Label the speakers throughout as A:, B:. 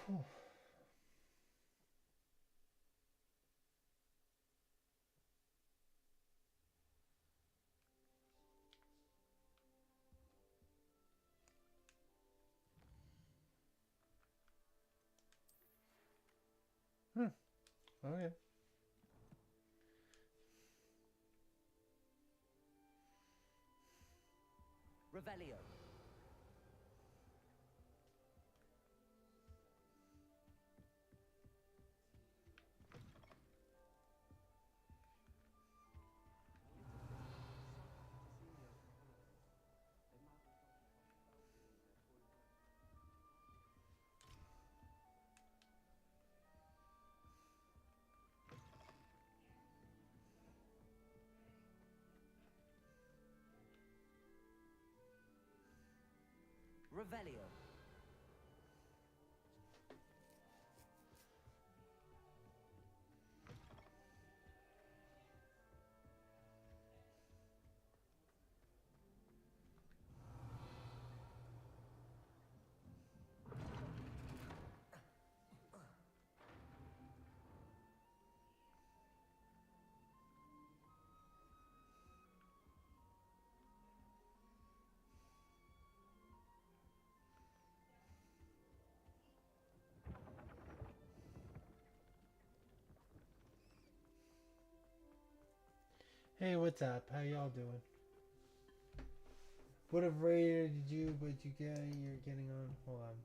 A: Hmm. Okay.
B: Revelio. Revelio.
A: Hey, what's up? How y'all doing? Would have rated you, but you're getting on. Hold on.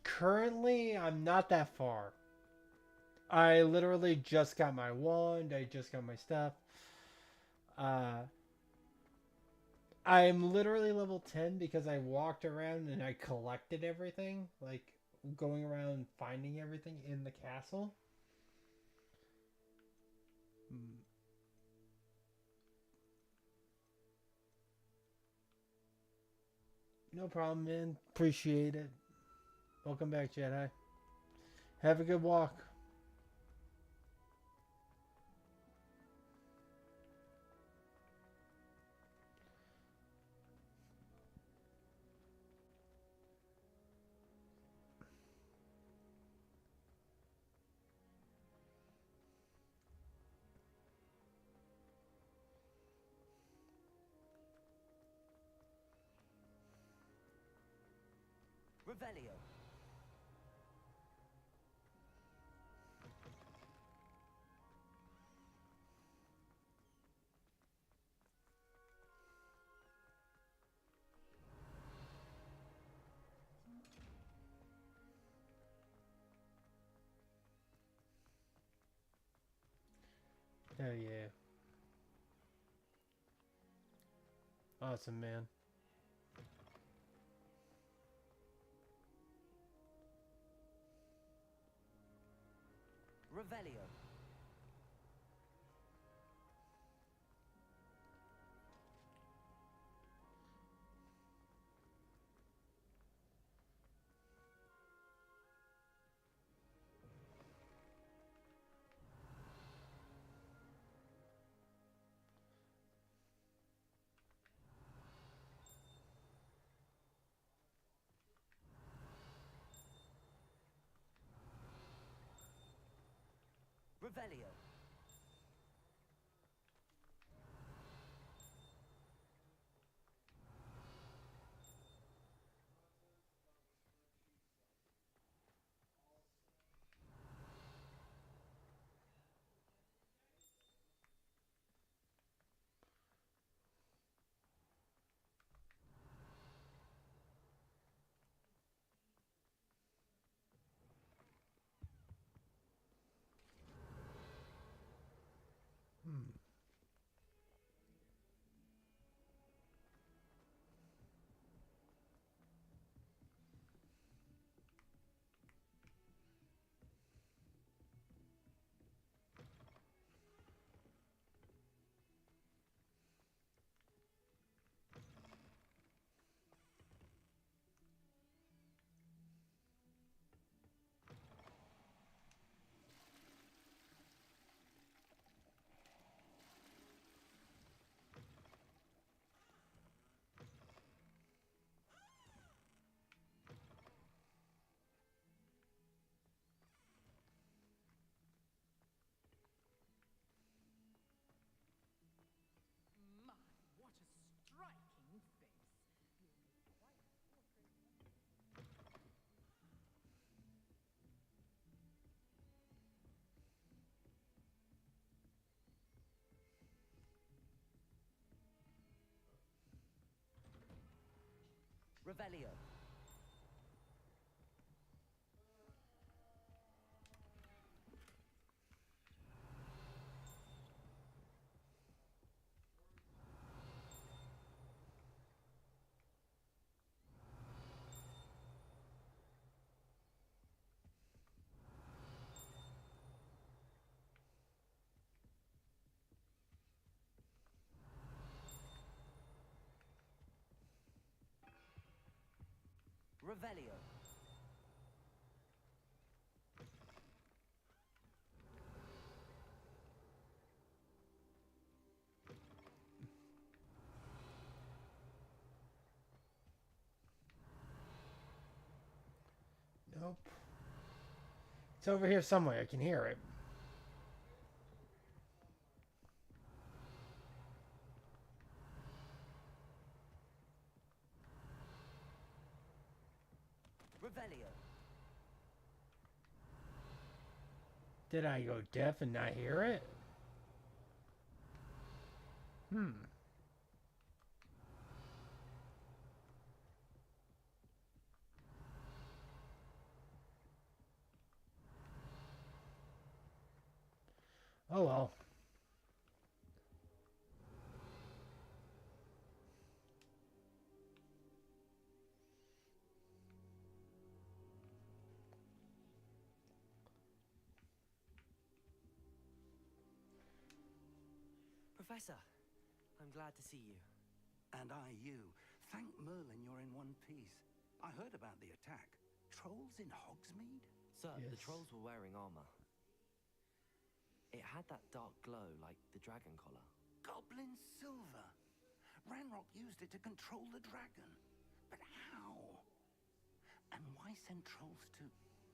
A: Currently I'm not that far. I literally just got my wand. I just got my stuff. Uh, I'm literally level 10 because I walked around and I collected everything, like going around finding everything in the castle. Mm. No problem, man. Appreciate it. Welcome back, Jedi. Have a good walk.
B: Revelio.
A: Hell yeah. Awesome, man.
B: Revelio. Revelio. Revelio. Revelio.
A: Nope. It's over here somewhere. I can hear it.
B: Revelio.
A: Did I go deaf and not hear it? Hmm. Oh well.
B: Professor, I'm glad to see you.
C: And I you. Thank Merlin you're in one piece. I heard about the attack. Trolls in Hogsmeade?
B: Sir, the
A: Yes.
B: trolls were wearing armor. It had that dark glow like the dragon collar.
C: Goblin silver. Ranrock used it to control the dragon. But how? And why send trolls to...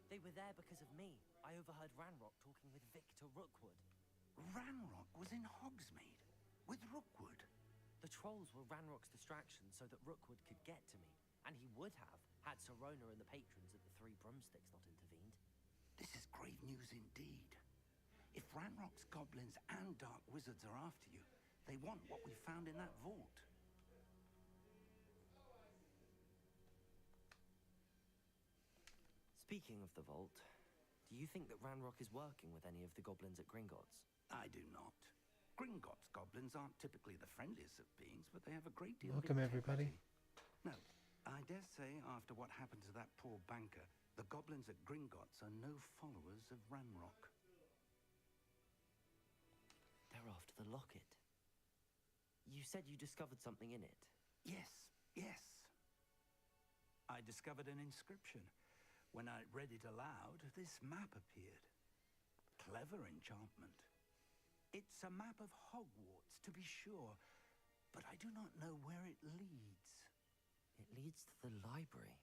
B: They were there because of me. I overheard Ranrock talking with Victor Rookwood.
C: Ranrock was in Hogsmeade with Rookwood.
B: The trolls were Ranrock's distraction so that Rookwood could get to me. And he would have, had Sirona and the patrons at the Three Broomsticks not intervened.
C: This is grave news indeed. If Ranrock's goblins and dark wizards are after you, they want what we found in that vault.
B: Speaking of the vault, do you think that Ranrock is working with any of the goblins at Gringotts?
C: I do not. Gringotts goblins aren't typically the friendliest of beings, but they have a great deal
A: Welcome,
C: of
A: everybody.
C: integrity. No, I dare say after what happened to that poor banker, the goblins at Gringotts are no followers of Ranrock.
B: They're after the locket. You said you discovered something in it.
C: Yes, yes. I discovered an inscription. When I read it aloud, this map appeared. Clever enchantment. It's a map of Hogwarts, to be sure, but I do not know where it leads.
B: It leads to the library.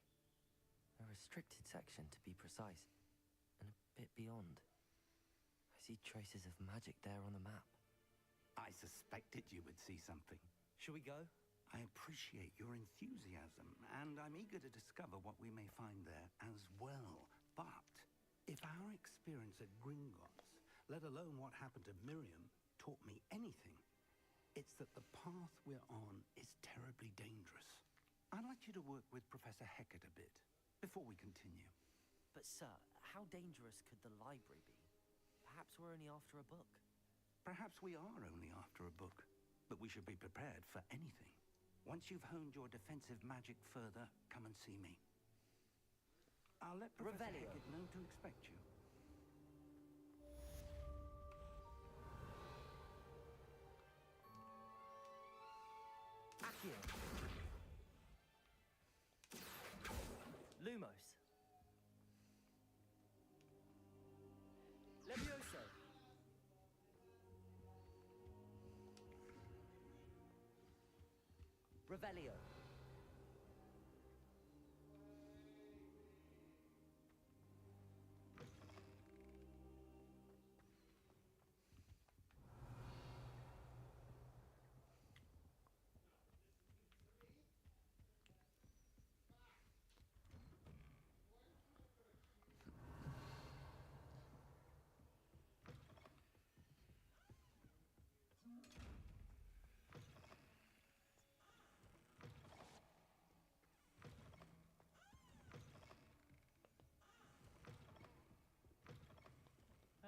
B: A restricted section, to be precise, and a bit beyond. I see traces of magic there on the map.
C: I suspected you would see something.
B: Shall we go?
C: I appreciate your enthusiasm, and I'm eager to discover what we may find there as well. But if our experience at Gringotts, let alone what happened to Miriam, taught me anything, it's that the path we're on is terribly dangerous. I'd like you to work with Professor Hecat a bit before we continue.
B: But sir, how dangerous could the library be? Perhaps we're only after a book.
C: Perhaps we are only after a book, but we should be prepared for anything. Once you've honed your defensive magic further, come and see me. I'll let Professor
B: Revelio.
C: Hecat know to expect you.
B: Accio. Lumos. Levioso. Revelio.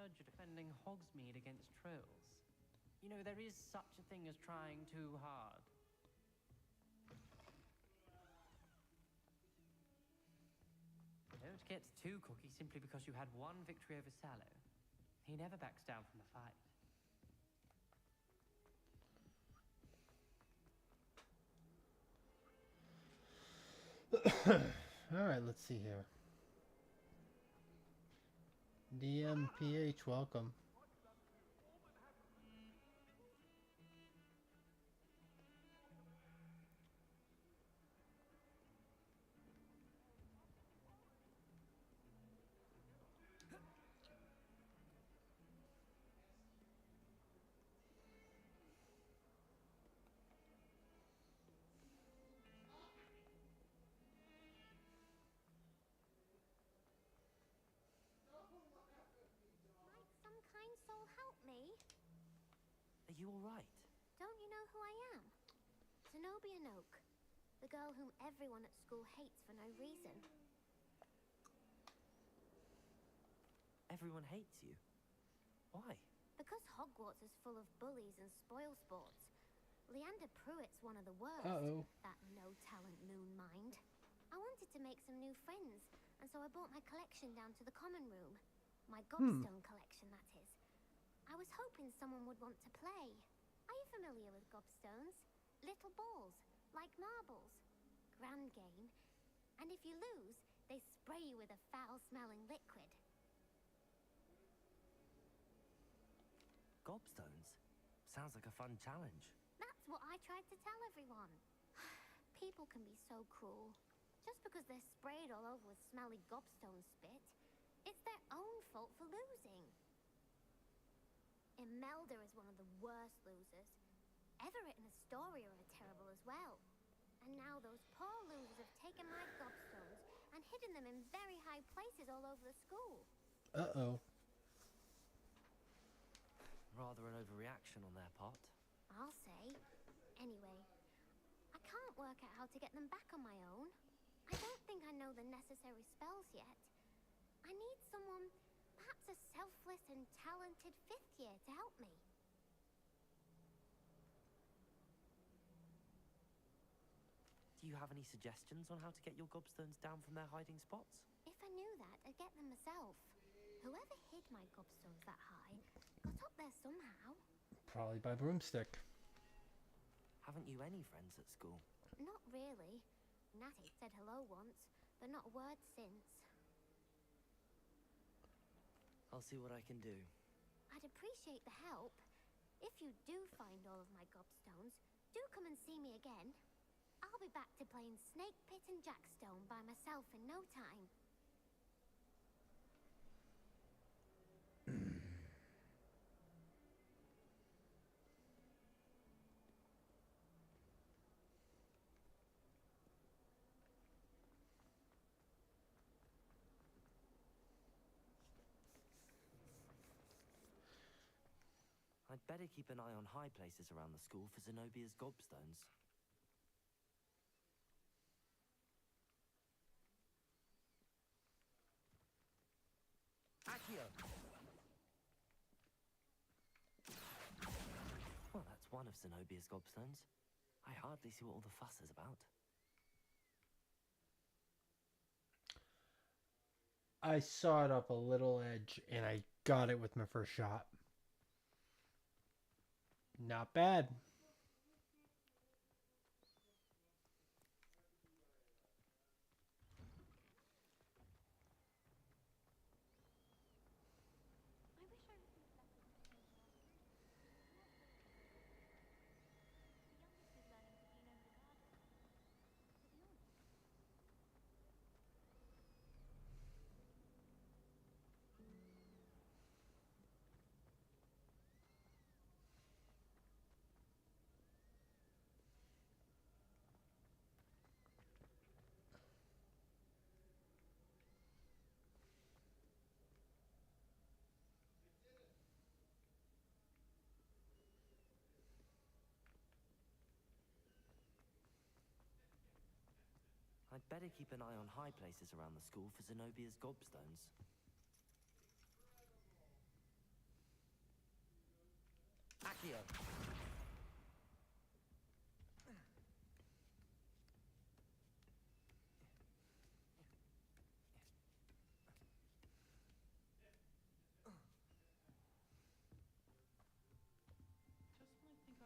D: judge defending Hogsmeade against trolls. You know, there is such a thing as trying too hard. Don't get too cocky simply because you had one victory over Sallow. He never backs down from a fight.
A: Alright, let's see here. DMPH, welcome.
E: Might some kind soul help me?
B: Are you all right?
E: Don't you know who I am? Zenobia Noak, the girl whom everyone at school hates for no reason.
B: Everyone hates you. Why?
E: Because Hogwarts is full of bullies and spoil sports. Leander Pruitt's one of the worst.
A: Uh-oh.
E: That no-talent moon mind. I wanted to make some new friends, and so I brought my collection down to the common room. My gobstone collection, that is. I was hoping someone would want to play. Are you familiar with gobstones? Little balls, like marbles. Grand game. And if you lose, they spray you with a foul-smelling liquid.
B: Gobstones? Sounds like a fun challenge.
E: That's what I tried to tell everyone. People can be so cruel. Just because they're sprayed all over with smelly gobstone spit, it's their own fault for losing. Imelda is one of the worst losers. Everett and Astoria are terrible as well. And now those poor losers have taken my gobstones and hidden them in very high places all over the school.
A: Uh-oh.
B: Rather an overreaction on their part.
E: I'll say. Anyway, I can't work out how to get them back on my own. I don't think I know the necessary spells yet. I need someone, perhaps a selfless and talented fifth year to help me.
B: Do you have any suggestions on how to get your gobstones down from their hiding spots?
E: If I knew that, I'd get them myself. Whoever hid my gobstones that high got up there somehow.
A: Probably by broomstick.
B: Haven't you any friends at school?
E: Not really. Natty said hello once, but not a word since.
B: I'll see what I can do.
E: I'd appreciate the help. If you do find all of my gobstones, do come and see me again. I'll be back to playing Snake Pit and Jackstone by myself in no time.
B: I'd better keep an eye on high places around the school for Zenobia's gobstones. Accio! Well, that's one of Zenobia's gobstones. I hardly see what all the fuss is about.
A: I saw it up a little edge, and I got it with my first shot. Not bad.
E: I wish I received lessons to change my attitude. The youngest is learning to be known the garden. To be honest.
B: I'd better keep an eye on high places around the school for Zenobia's gobstones.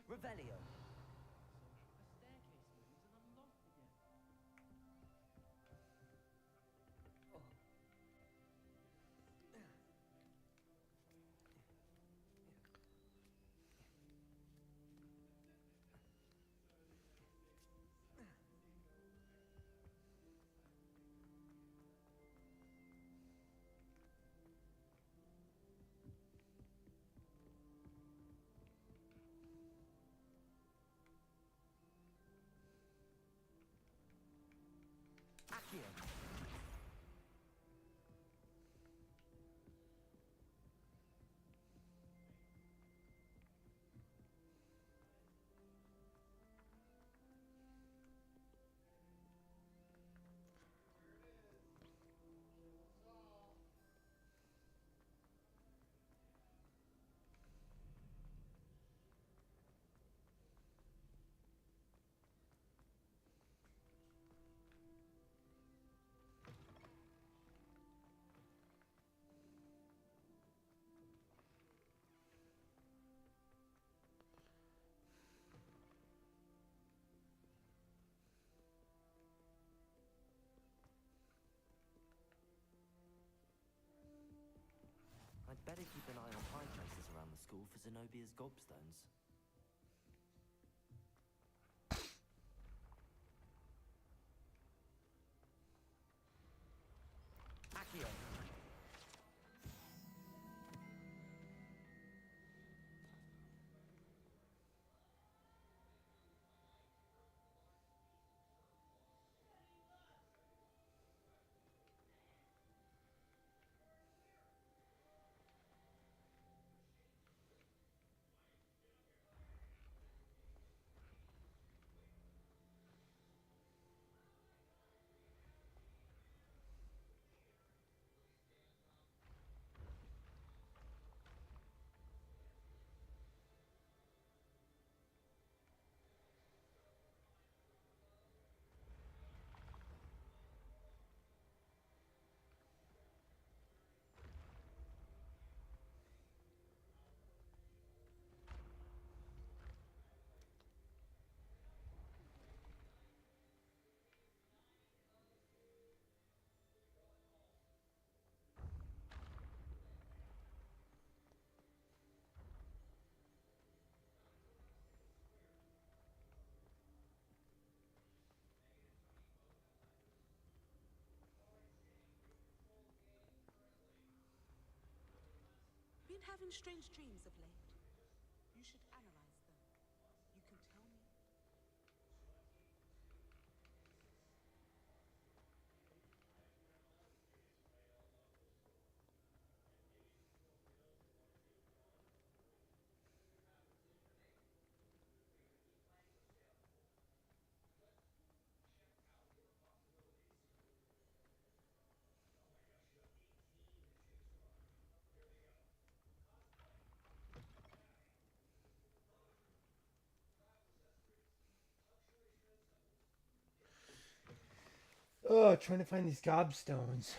B: Revelio.
D: A staircase moves and I'm lost again.
B: Accio. I'd better keep an eye on high places around the school for Zenobia's gobstones. Accio.
F: Been having strange dreams of late. You should analyze them. You can tell me.
A: Oh, trying to find these gobstones.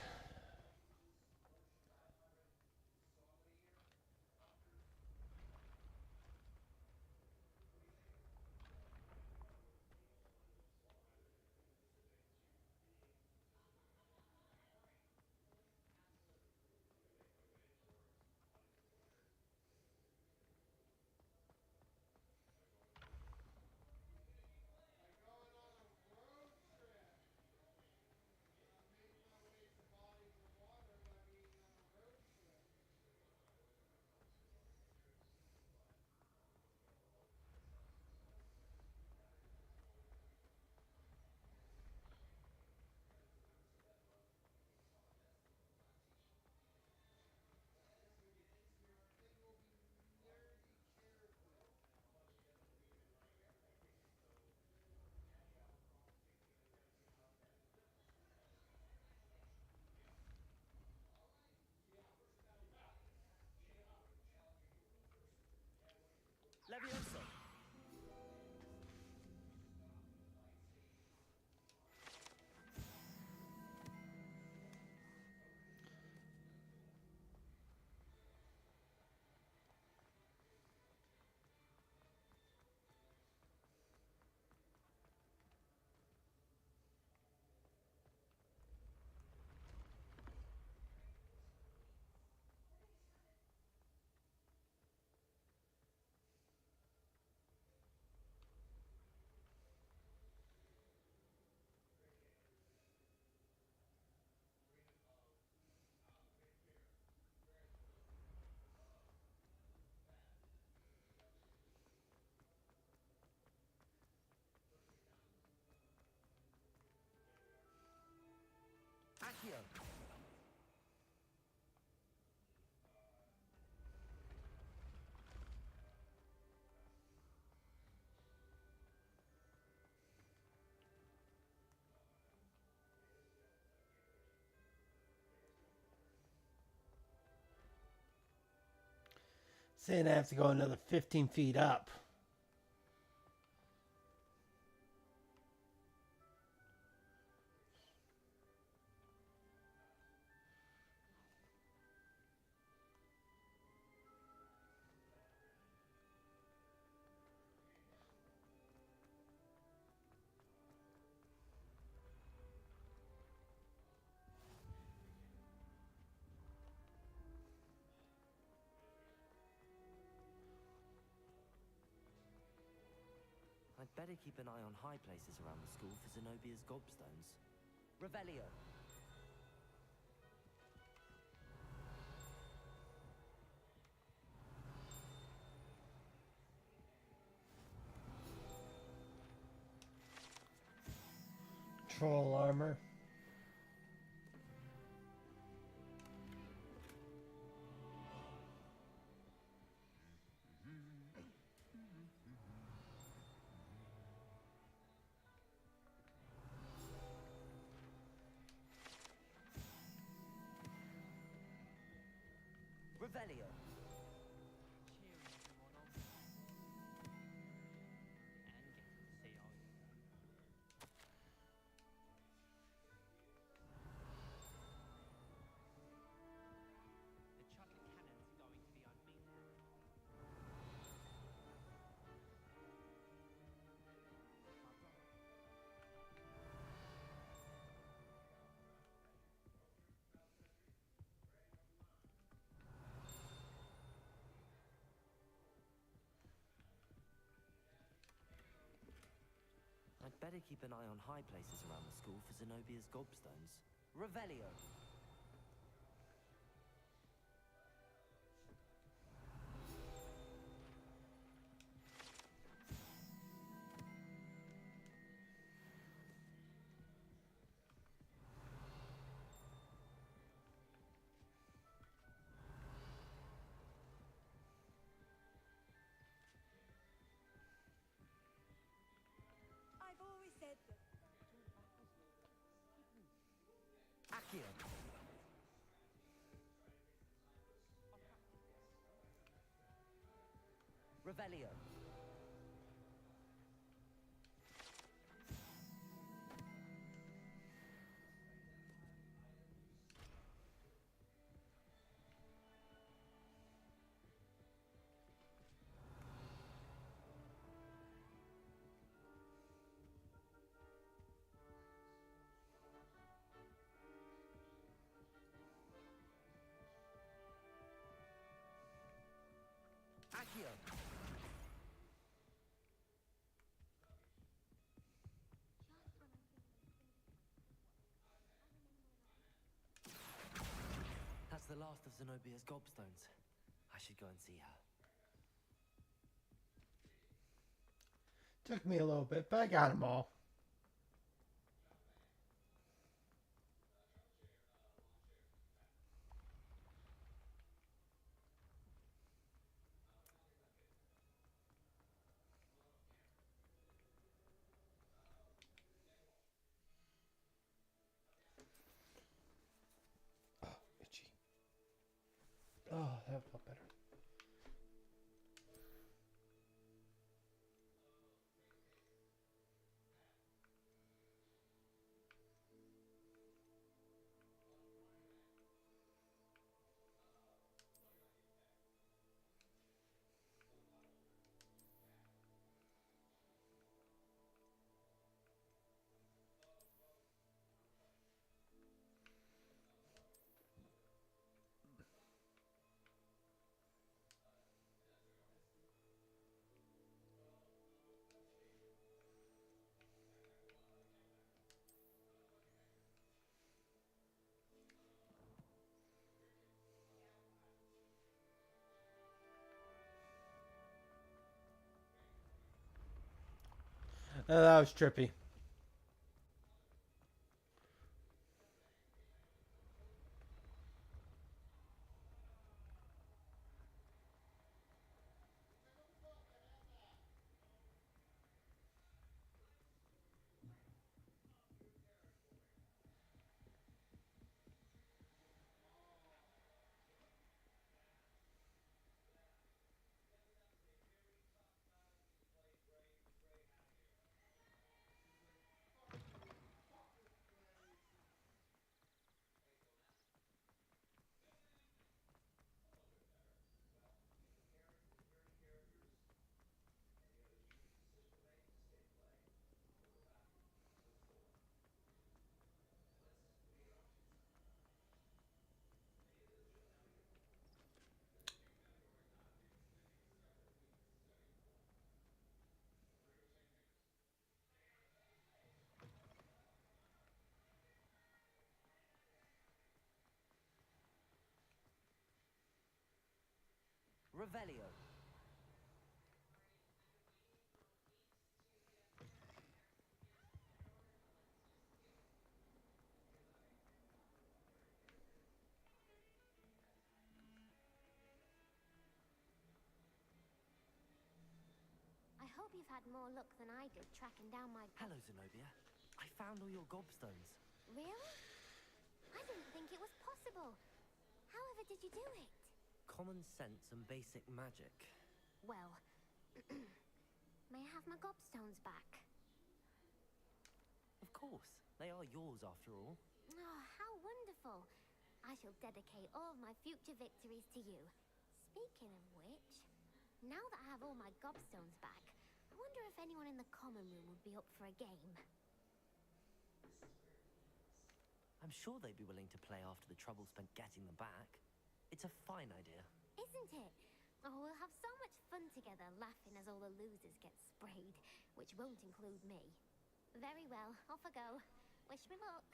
B: Revelio.
A: Saying I have to go another 15 feet up.
B: I'd better keep an eye on high places around the school for Zenobia's gobstones. Revelio.
A: Troll armor.
B: Revelio.
D: Cheering everyone on. And getting to see all you. The chocolate cannons are going to be on me now.
B: I'd better keep an eye on high places around the school for Zenobia's gobstones. Revelio.
F: I've always said that.
B: Accio. Revelio. Accio. That's the last of Zenobia's gobstones. I should go and see her.
A: Took me a little bit, but I got them all. Oh, itchy. Oh, that felt better. Oh, that was trippy.
B: Revelio.
E: I hope you've had more luck than I did tracking down my...
B: Hello, Zenobia. I found all your gobstones.
E: Really? I didn't think it was possible. However did you do it?
B: Common sense and basic magic.
E: Well, may I have my gobstones back?
B: Of course. They are yours after all.
E: Oh, how wonderful. I shall dedicate all of my future victories to you. Speaking of which, now that I have all my gobstones back, I wonder if anyone in the common room would be up for a game.
B: I'm sure they'd be willing to play after the trouble spent getting them back. It's a fine idea.
E: Isn't it? Oh, we'll have so much fun together, laughing as all the losers get sprayed, which won't include me. Very well, off I go. Wish me luck.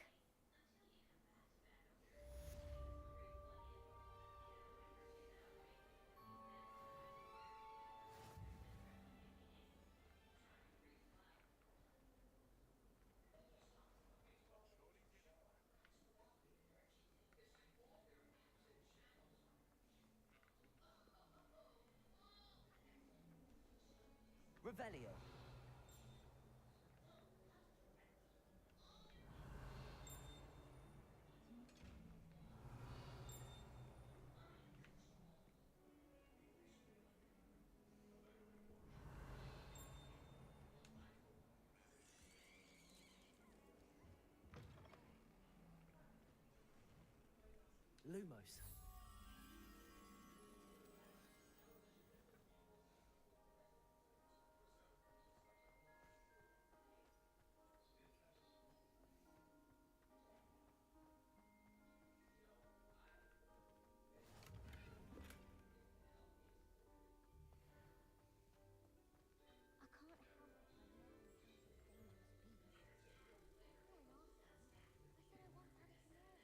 B: Revelio. Lumos.
E: I can't help but remember dangerous beasts. How can I ask them? I said I once had a canary.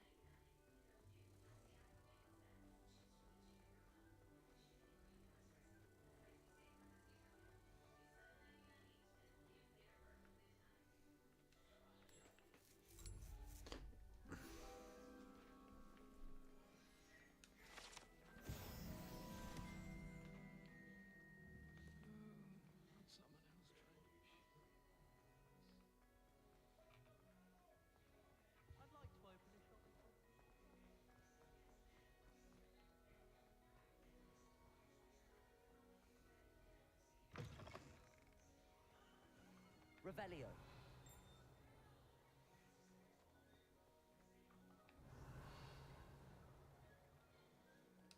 B: Revelio.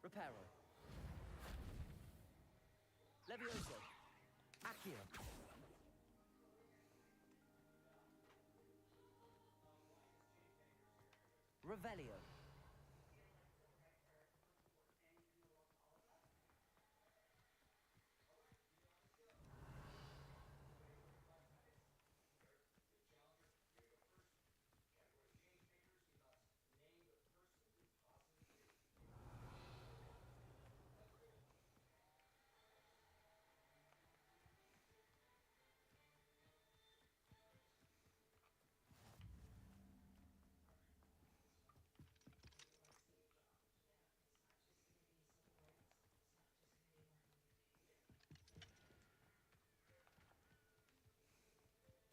B: Reparo. Levioso. Accio. Revelio.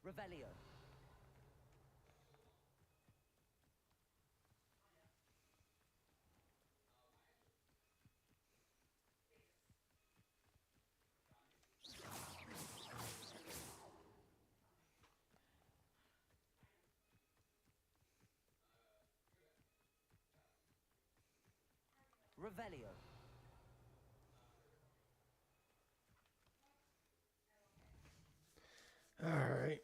B: Revelio. Revelio.
A: All right.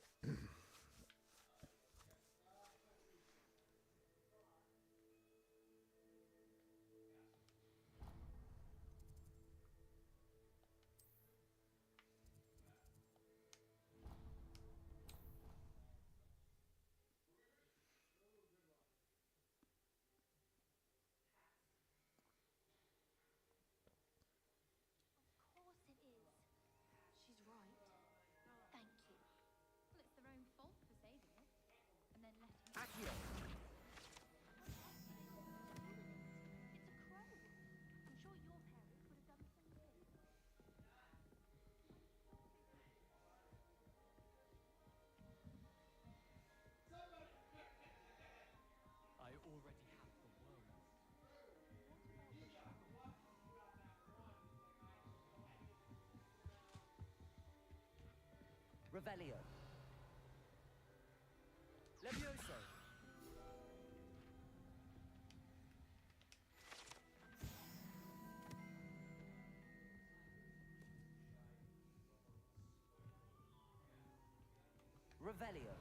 G: Revelio.
E: It's a crow. I'm sure your parents would have done the same thing.
G: I already have the wormwood. What about the sugar?
B: Revelio. Levioso. Revelio.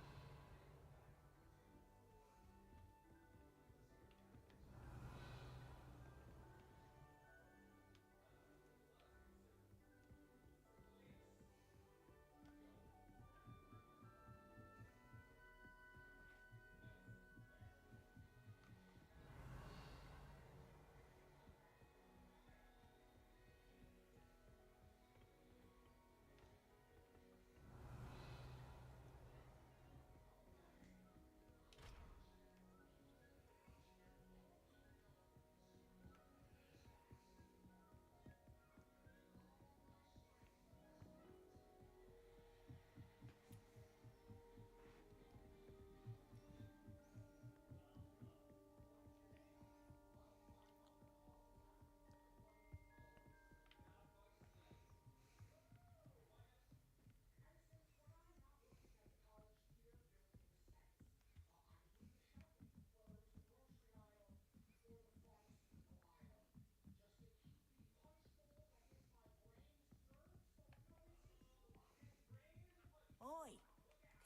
H: Oi,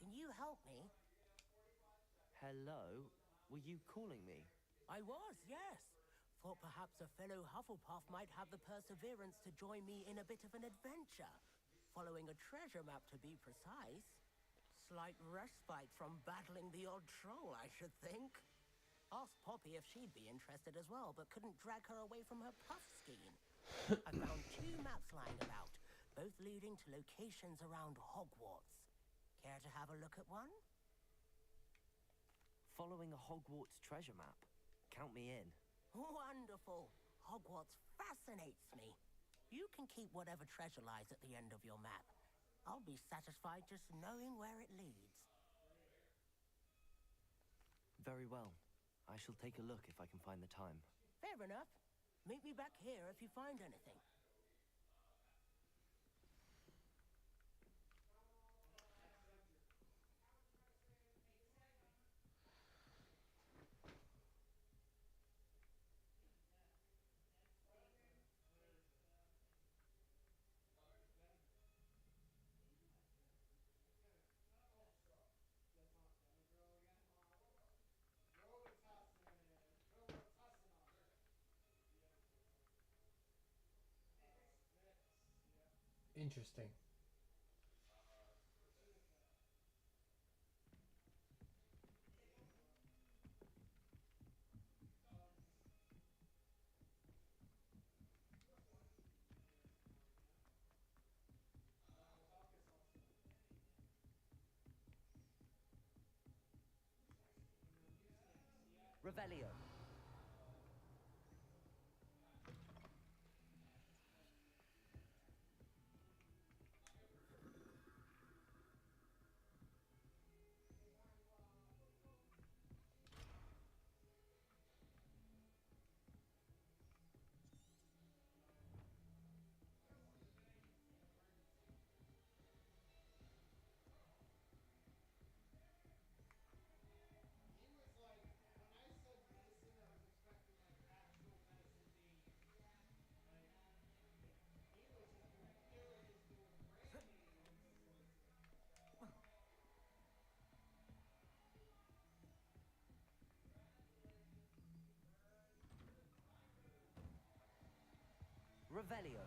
H: can you help me?
B: Hello? Were you calling me?
H: I was, yes. Thought perhaps a fellow Hufflepuff might have the perseverance to join me in a bit of an adventure. Following a treasure map, to be precise. Slight respite from battling the odd troll, I should think. Asked Poppy if she'd be interested as well, but couldn't drag her away from her puff scheme. I found 2 maps lying about, both leading to locations around Hogwarts. Care to have a look at one?
B: Following a Hogwarts treasure map. Count me in.
H: Wonderful. Hogwarts fascinates me. You can keep whatever treasure lies at the end of your map. I'll be satisfied just knowing where it leads.
B: Very well. I shall take a look if I can find the time.
H: Fair enough. Meet me back here if you find anything.
A: Interesting.
B: Revelio. Revelio.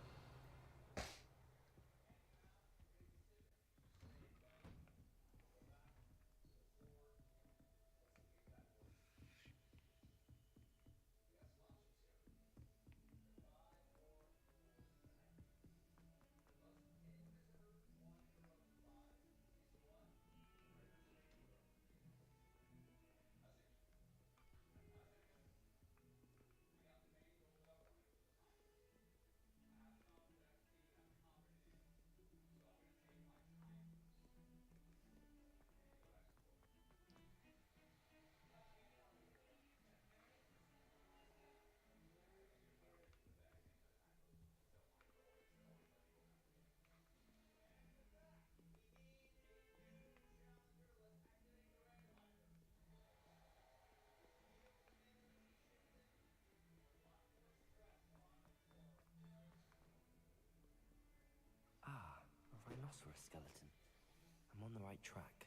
B: rhinoceros skeleton. I'm on the right track.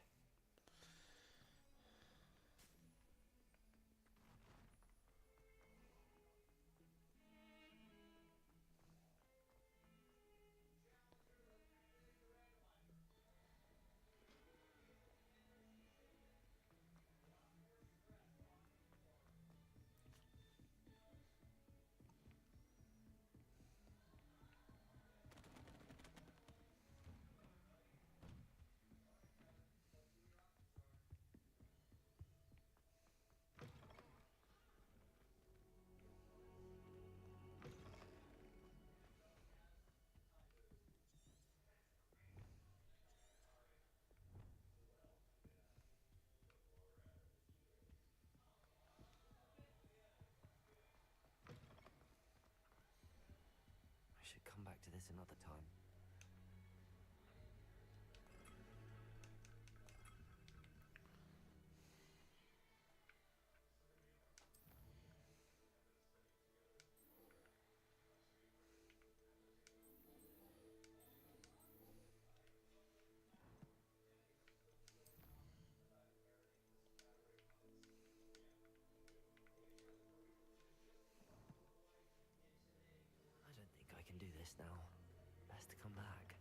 B: I should come back to this another time. I don't think I can do this now. Best to come back.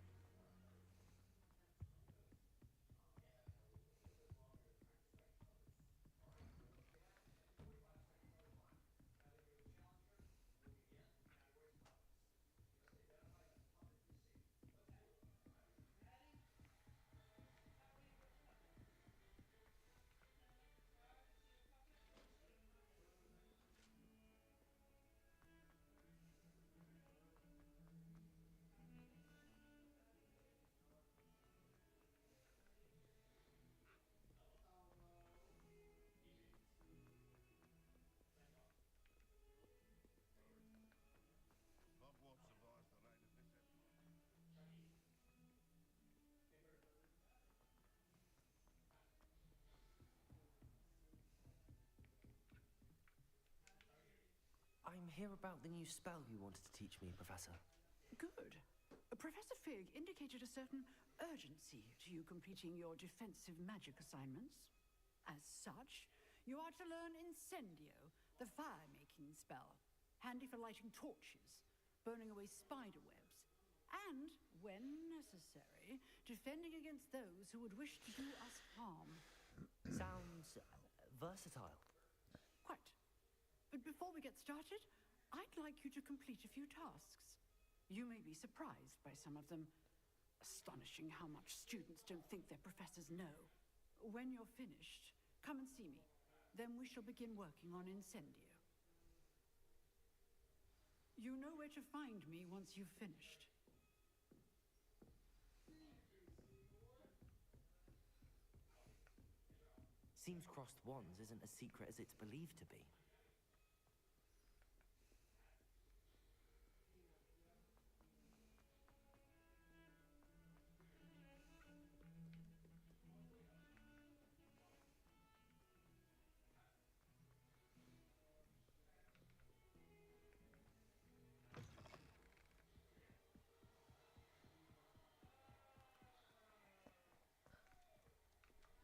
B: I'm here about the new spell you wanted to teach me, Professor.
I: Good. Professor Fig indicated a certain urgency to you completing your defensive magic assignments. As such, you are to learn Incendio, the fire-making spell, handy for lighting torches, burning away spider webs, and, when necessary, defending against those who would wish to do us harm.
B: Sounds versatile.
I: Quite. But before we get started, I'd like you to complete a few tasks. You may be surprised by some of them. Astonishing how much students don't think their professors know. When you're finished, come and see me. Then we shall begin working on Incendio. You know where to find me once you've finished.
B: Seems crossed wands isn't as secret as it's believed to be.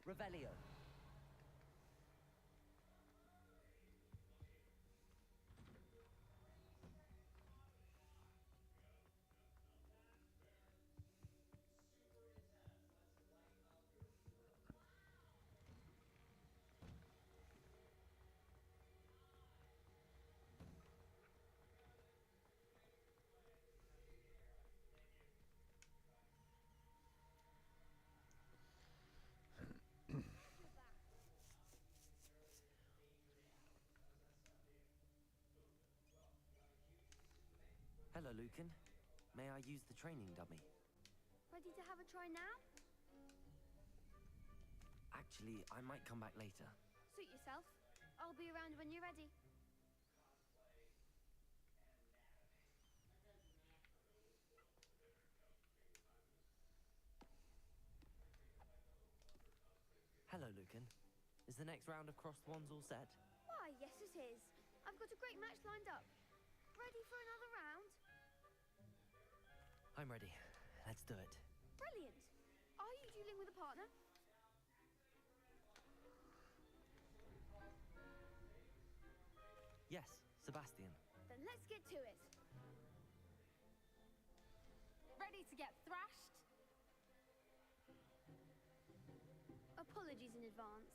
B: Revelio. Hello, Lucan. May I use the training dummy?
E: Ready to have a try now?
B: Actually, I might come back later.
E: Suit yourself. I'll be around when you're ready.
B: Hello, Lucan. Is the next round of crossed wands all set?
E: Why, yes it is. I've got a great match lined up. Ready for another round?
B: I'm ready. Let's do it.
E: Brilliant. Are you dueling with a partner?
B: Yes, Sebastian.
E: Then let's get to it. Ready to get thrashed? Apologies in advance.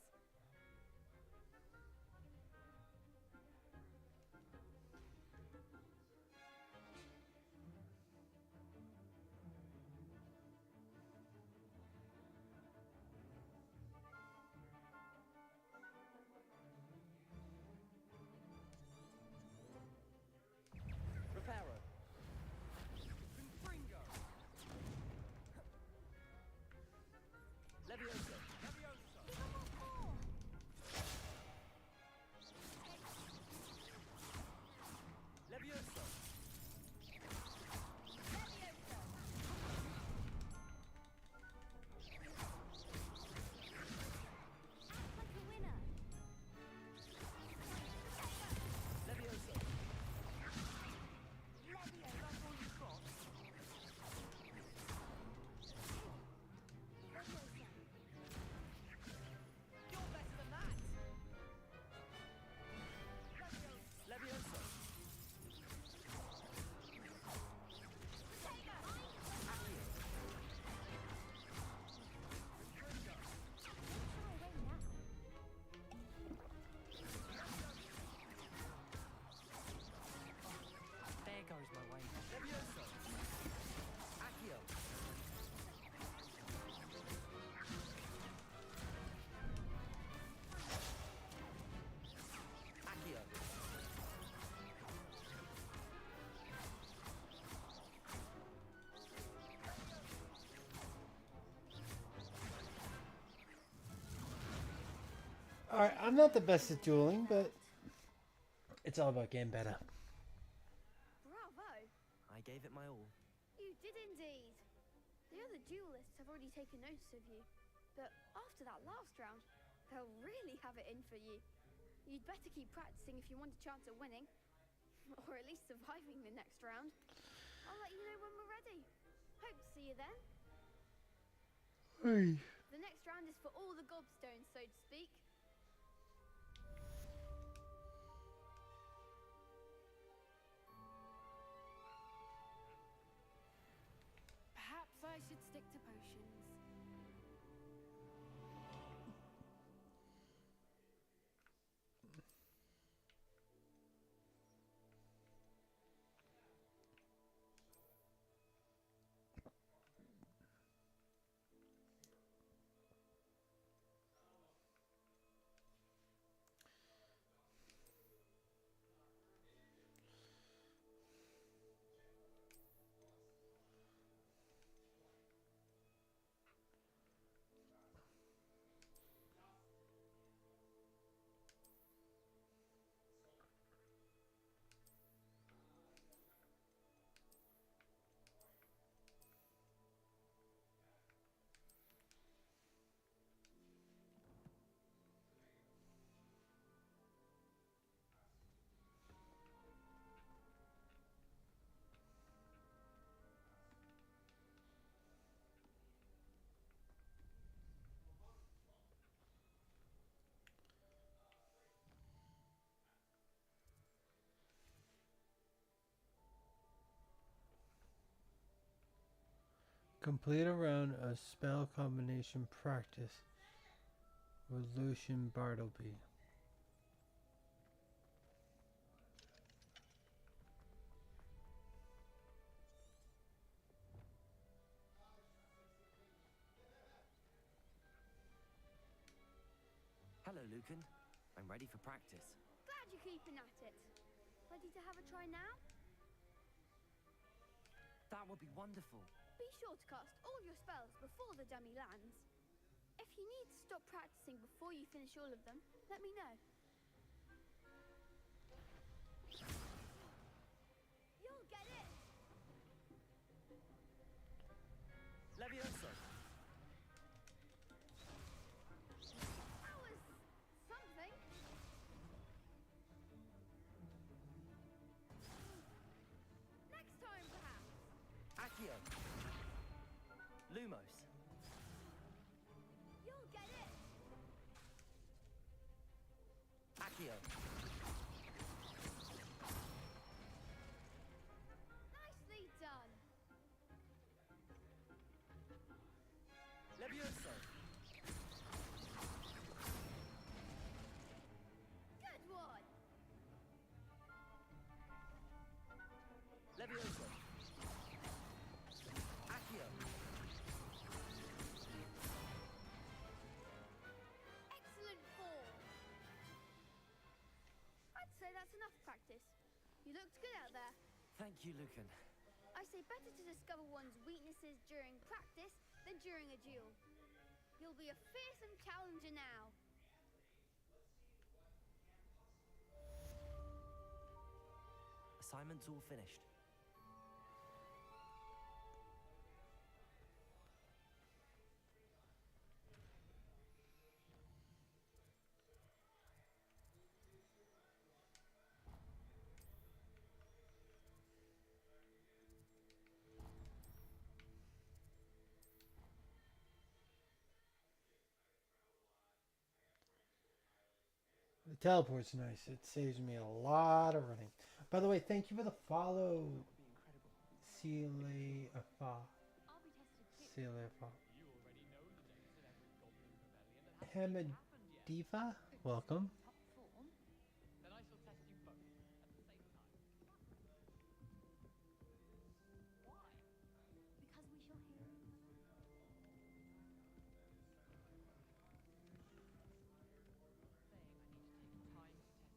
B: Reparo.
G: Confringo.
B: Levioso.
G: Levioso.
B: Levioso.
E: Act like a winner.
B: Levioso.
E: Levio, that's all you've got. Leviosa.
B: You're better than that. Levioso.
D: There goes my way.
B: Levioso. Accio. Accio.
A: Alright, I'm not the best at dueling, but it's all about getting better.
E: Bravo.
B: I gave it my all.
E: You did indeed. The other duelists have already taken notice of you. But after that last round, they'll really have it in for you. You'd better keep practicing if you want a chance at winning. Or at least surviving the next round. I'll let you know when we're ready. Hope to see you then.
A: Hey.
E: The next round is for all the gobstones, so to speak. Perhaps I should stick to potions.
A: Complete a round of spell combination practice with Lucian Bartleby.
B: Hello, Lucan. I'm ready for practice.
E: Glad you're keeping at it. Ready to have a try now?
B: That would be wonderful.
E: Be sure to cast all your spells before the dummy lands. If you need to stop practicing before you finish all of them, let me know. You'll get it!
B: Levioso.
E: That was something. Next time, perhaps.
B: Accio. Lumo.
E: Nicely done.
B: Levioso!
E: Good one.
B: Levioso! Accio!
E: Excellent form. I'd say that's enough practice. You looked good out there.
B: Thank you, Lucan.
E: I say better to discover one's weaknesses during practice than during a duel. You'll be a fearsome challenger now.
B: Assignment's all finished.
A: The teleport's nice. It saves me a lot of running. By the way, thank you for the follow. Celia Afa.
D: I'll be tested too.
A: Celia Afa.
G: You already know the dates of every goblin rebellion that hasn't even happened yet.
A: Hemadiva, welcome.
D: Top form.
G: Then I shall test you both at the same time. Why?
E: Because we shall hear each other.
G: Saying I need to take time to test each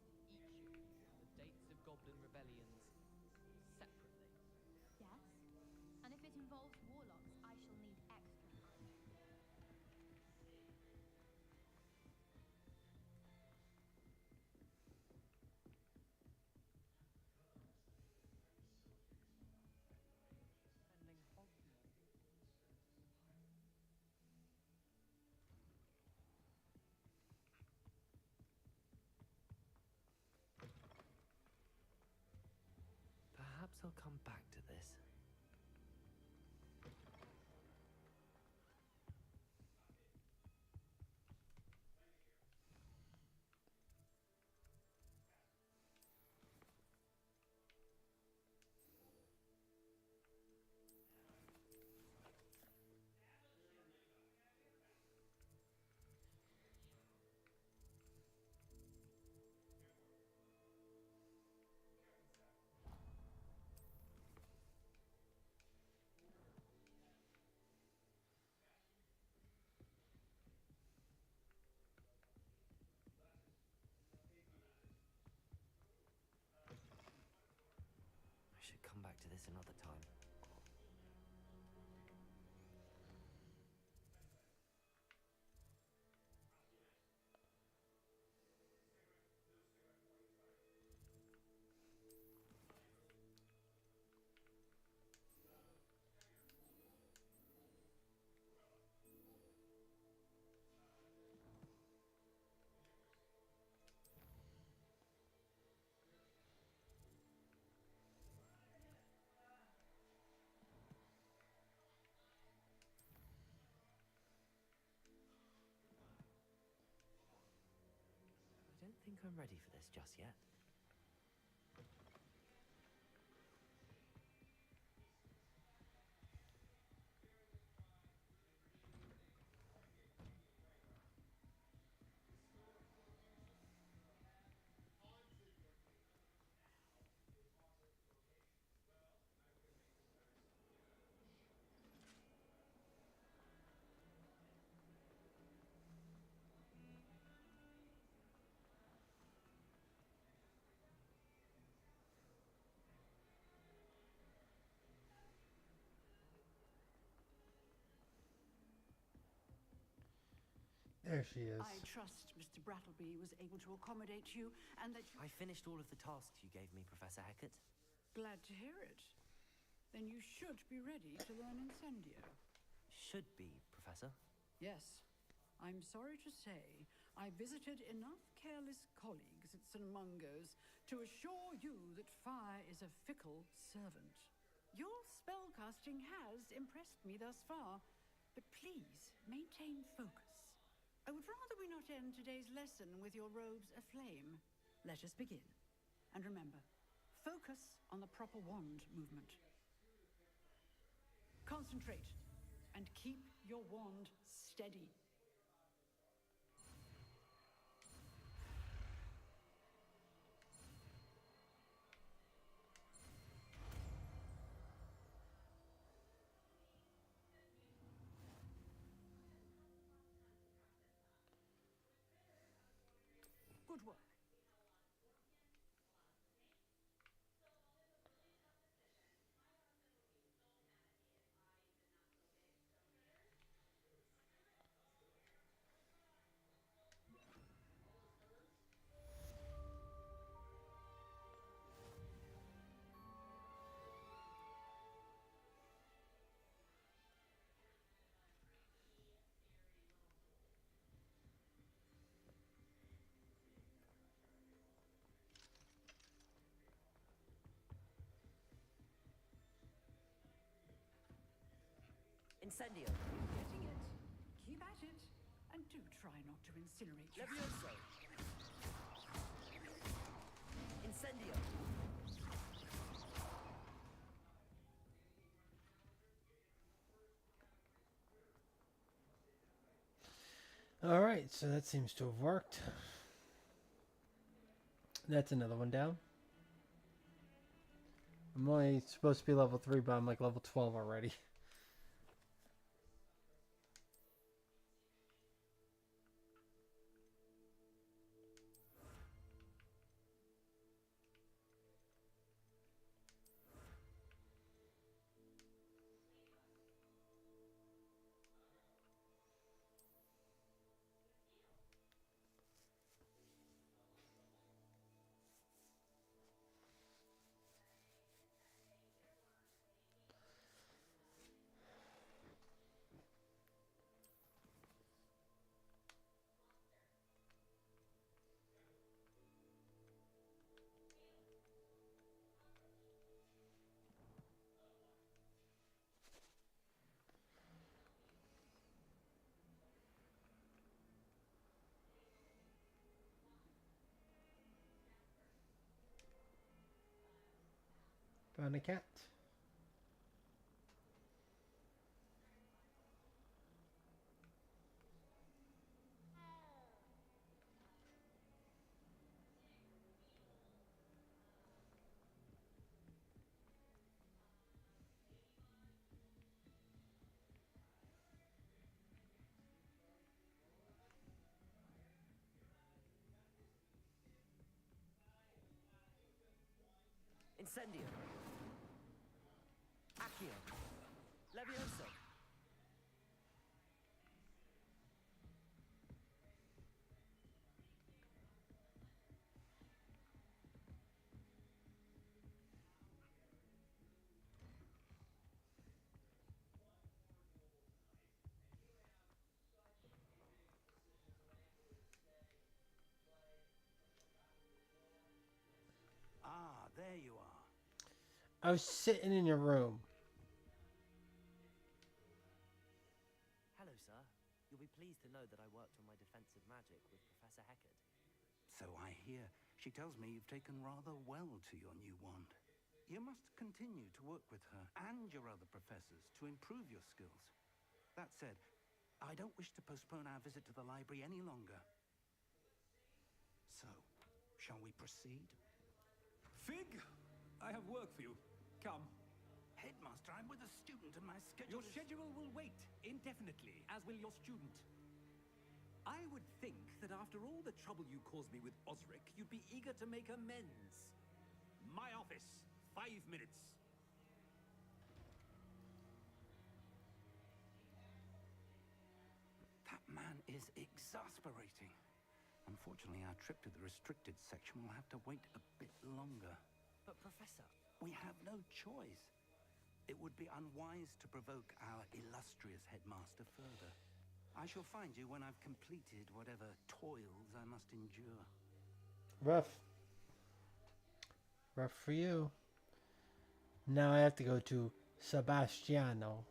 G: of you on the dates of goblin rebellions separately.
J: Yes. And if it involves warlocks, I shall need extra time.
D: Sending Hogwarts.
B: Perhaps I'll come back to this. I should come back to this another time. I don't think I'm ready for this just yet.
A: There she is.
I: I trust Mr. Brattleby was able to accommodate you and that you...
B: I finished all of the tasks you gave me, Professor Hecat.
I: Glad to hear it. Then you should be ready to learn Incendio.
B: Should be, Professor.
I: Yes. I'm sorry to say, I visited enough careless colleagues at St. Mungo's to assure you that fire is a fickle servant. Your spellcasting has impressed me thus far, but please maintain focus. I would rather we not end today's lesson with your robes aflame. Let us begin. And remember, focus on the proper wand movement. Concentrate and keep your wand steady. Good work.
B: Incendio.
I: Getting it. Keep at it. And do try not to incinerate yourself.
B: Levioso. Incendio.
A: Alright, so that seems to have worked. That's another one down. I'm only supposed to be level 3, but I'm like level 12 already. Found a cat.
B: Incendio. Accio. Levioso.
C: Ah, there you are.
A: I was sitting in your room.
B: Hello, sir. You'll be pleased to know that I worked on my defensive magic with Professor Heckard.
C: So I hear. She tells me you've taken rather well to your new wand. You must continue to work with her and your other professors to improve your skills. That said, I don't wish to postpone our visit to the library any longer. So, shall we proceed?
K: Fig, I have work for you. Come.
C: Headmaster, I'm with a student and my schedule
K: Your schedule will wait indefinitely, as will your student. I would think that after all the trouble you caused me with Osric, you'd be eager to make amends. My office, 5 minutes.
C: That man is exasperating. Unfortunately, our trip to the restricted section will have to wait a bit longer.
B: But, Professor...
C: We have no choice. It would be unwise to provoke our illustrious headmaster further. I shall find you when I've completed whatever toils I must endure.
A: Rough. Rough for you. Now I have to go to Sebastiano.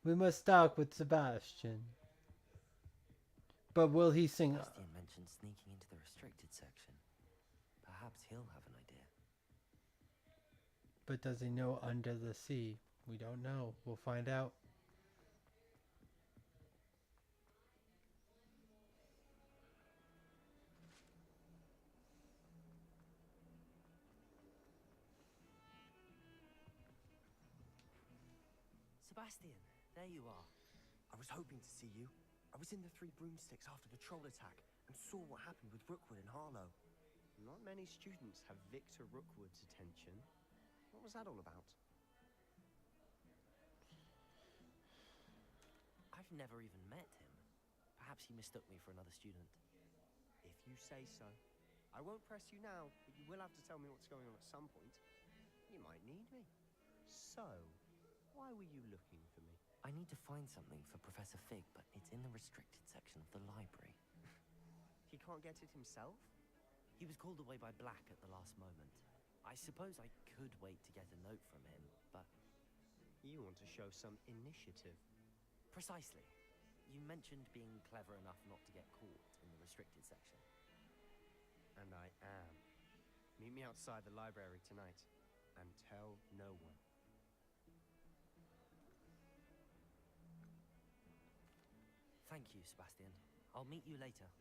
A: We must talk with Sebastian. But will he sing?
B: Sebastian mentioned sneaking into the restricted section. Perhaps he'll have an idea.
A: But does he know under the sea? We don't know. We'll find out.
B: Sebastian, there you are. I was hoping to see you. I was in the Three Broomsticks after the troll attack and saw what happened with Rookwood and Harlow.
L: Not many students have Victor Rookwood's attention. What was that all about?
B: I've never even met him. Perhaps he mistook me for another student.
L: If you say so. I won't press you now, but you will have to tell me what's going on at some point. You might need me. So, why were you looking for me?
B: I need to find something for Professor Fig, but it's in the restricted section of the library.
L: He can't get it himself?
B: He was called away by Black at the last moment. I suppose I could wait to get a note from him, but...
L: You want to show some initiative.
B: Precisely. You mentioned being clever enough not to get caught in the restricted section.
L: And I am. Meet me outside the library tonight, and tell no one.
B: Thank you, Sebastian. I'll meet you later.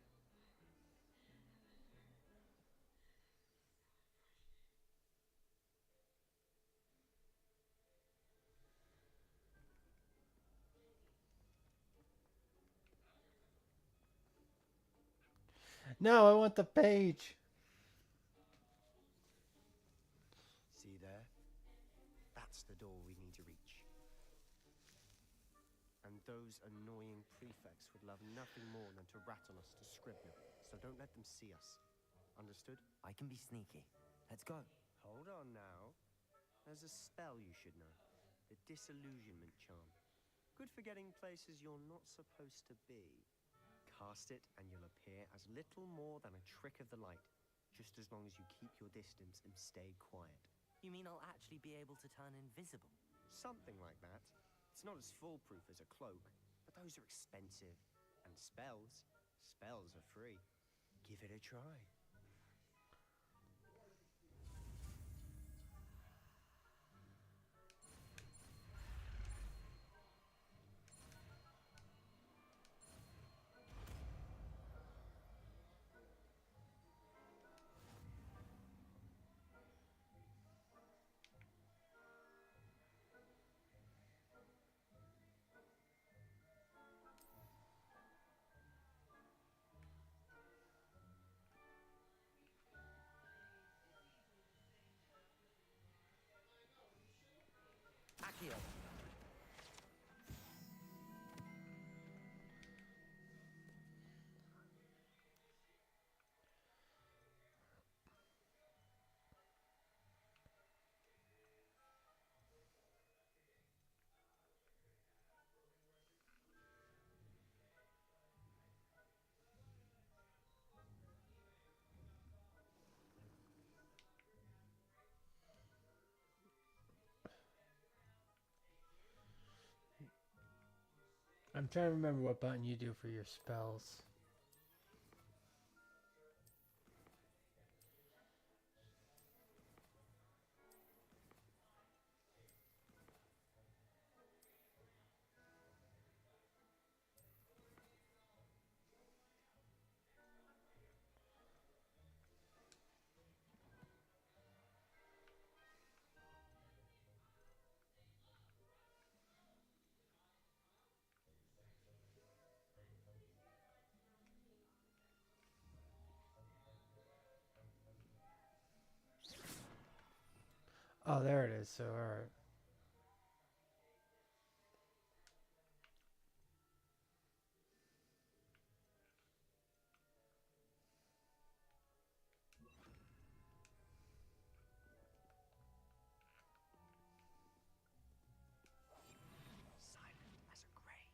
A: No, I want the page.
L: See there? That's the door we need to reach. And those annoying prefects would love nothing more than to rat on us to Scribner, so don't let them see us. Understood?
B: I can be sneaky. Let's go.
L: Hold on now. There's a spell you should know. The Disillusionment Charm. Good for getting places you're not supposed to be. Cast it and you'll appear as little more than a trick of the light, just as long as you keep your distance and stay quiet.
B: You mean I'll actually be able to turn invisible?
L: Something like that. It's not as foolproof as a cloak, but those are expensive. And spells are free. Give it a try.
B: Accio.
A: I'm trying to remember what button you do for your spells. Oh, there it is. So, alright.
L: Silent as a grave.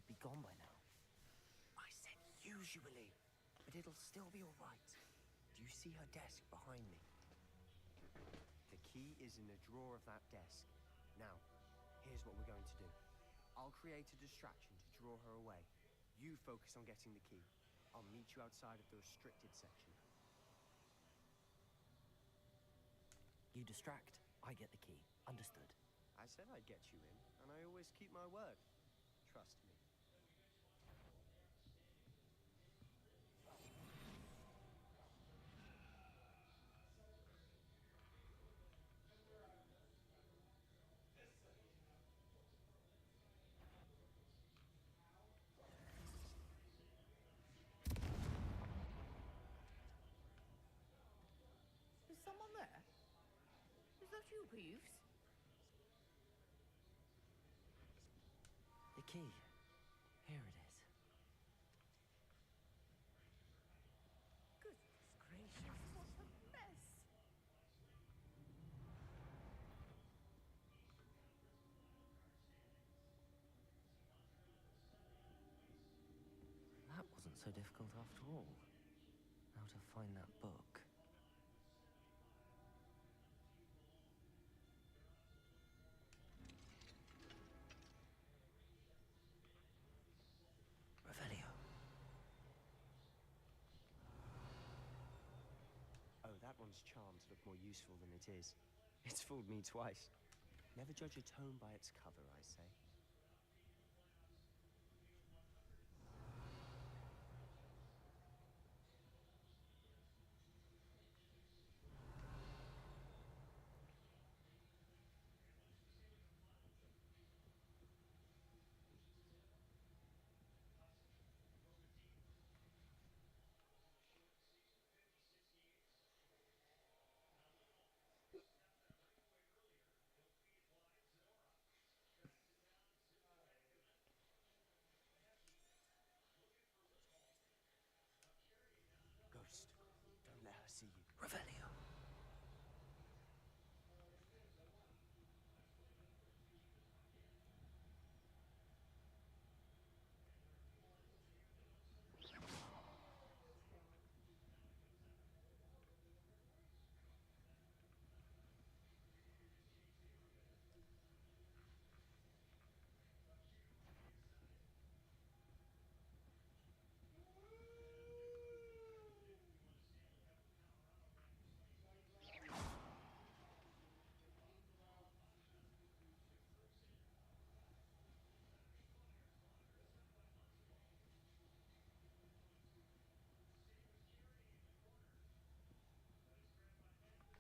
B: would be gone by now.
L: I said usually, but it'll still be all right. Do you see her desk behind me? The key is in the drawer of that desk. Now, here's what we're going to do. I'll create a distraction to draw her away. You focus on getting the key. I'll meet you outside of the restricted section.
B: You distract, I get the key. Understood.
L: I said I'd get you in, and I always keep my word. Trust me.
I: Is someone there? Is that you, Peeves?
B: The key. Here it is.
I: Goodness gracious, what a mess!
B: That wasn't so difficult after all. How to find that book. Revelio.
L: Oh, that one's charmed to look more useful than it is. It's fooled me twice. Never judge a tome by its cover, I say. Ghost, don't let her see you.
B: Revelio.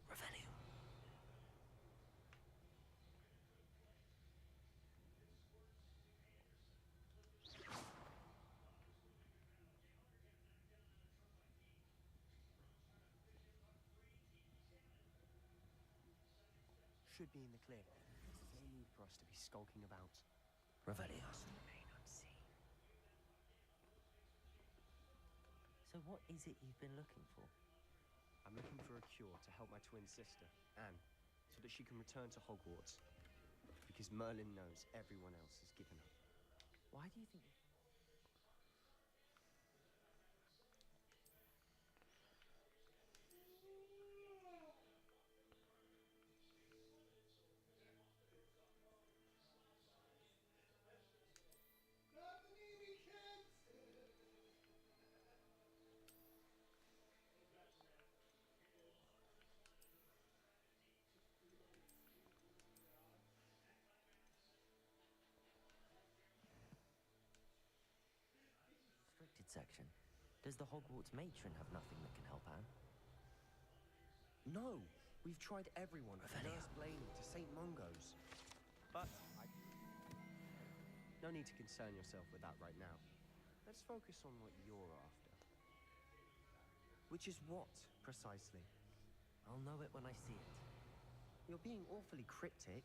B: Revelio.
L: Should be in the clear. There's no need for us to be skulking about.
B: Revelio.
L: Must remain unseen.
B: So what is it you've been looking for?
L: I'm looking for a cure to help my twin sister, Anne, so that she can return to Hogwarts. Because Merlin knows everyone else has given up.
B: Why do you think... Restricted section. Does the Hogwarts matron have nothing that can help Anne?
L: No! We've tried everyone, from Nurse Blaney to St. Mungo's. But no need to concern yourself with that right now. Let's focus on what you're after. Which is what, precisely?
B: I'll know it when I see it.
L: You're being awfully cryptic.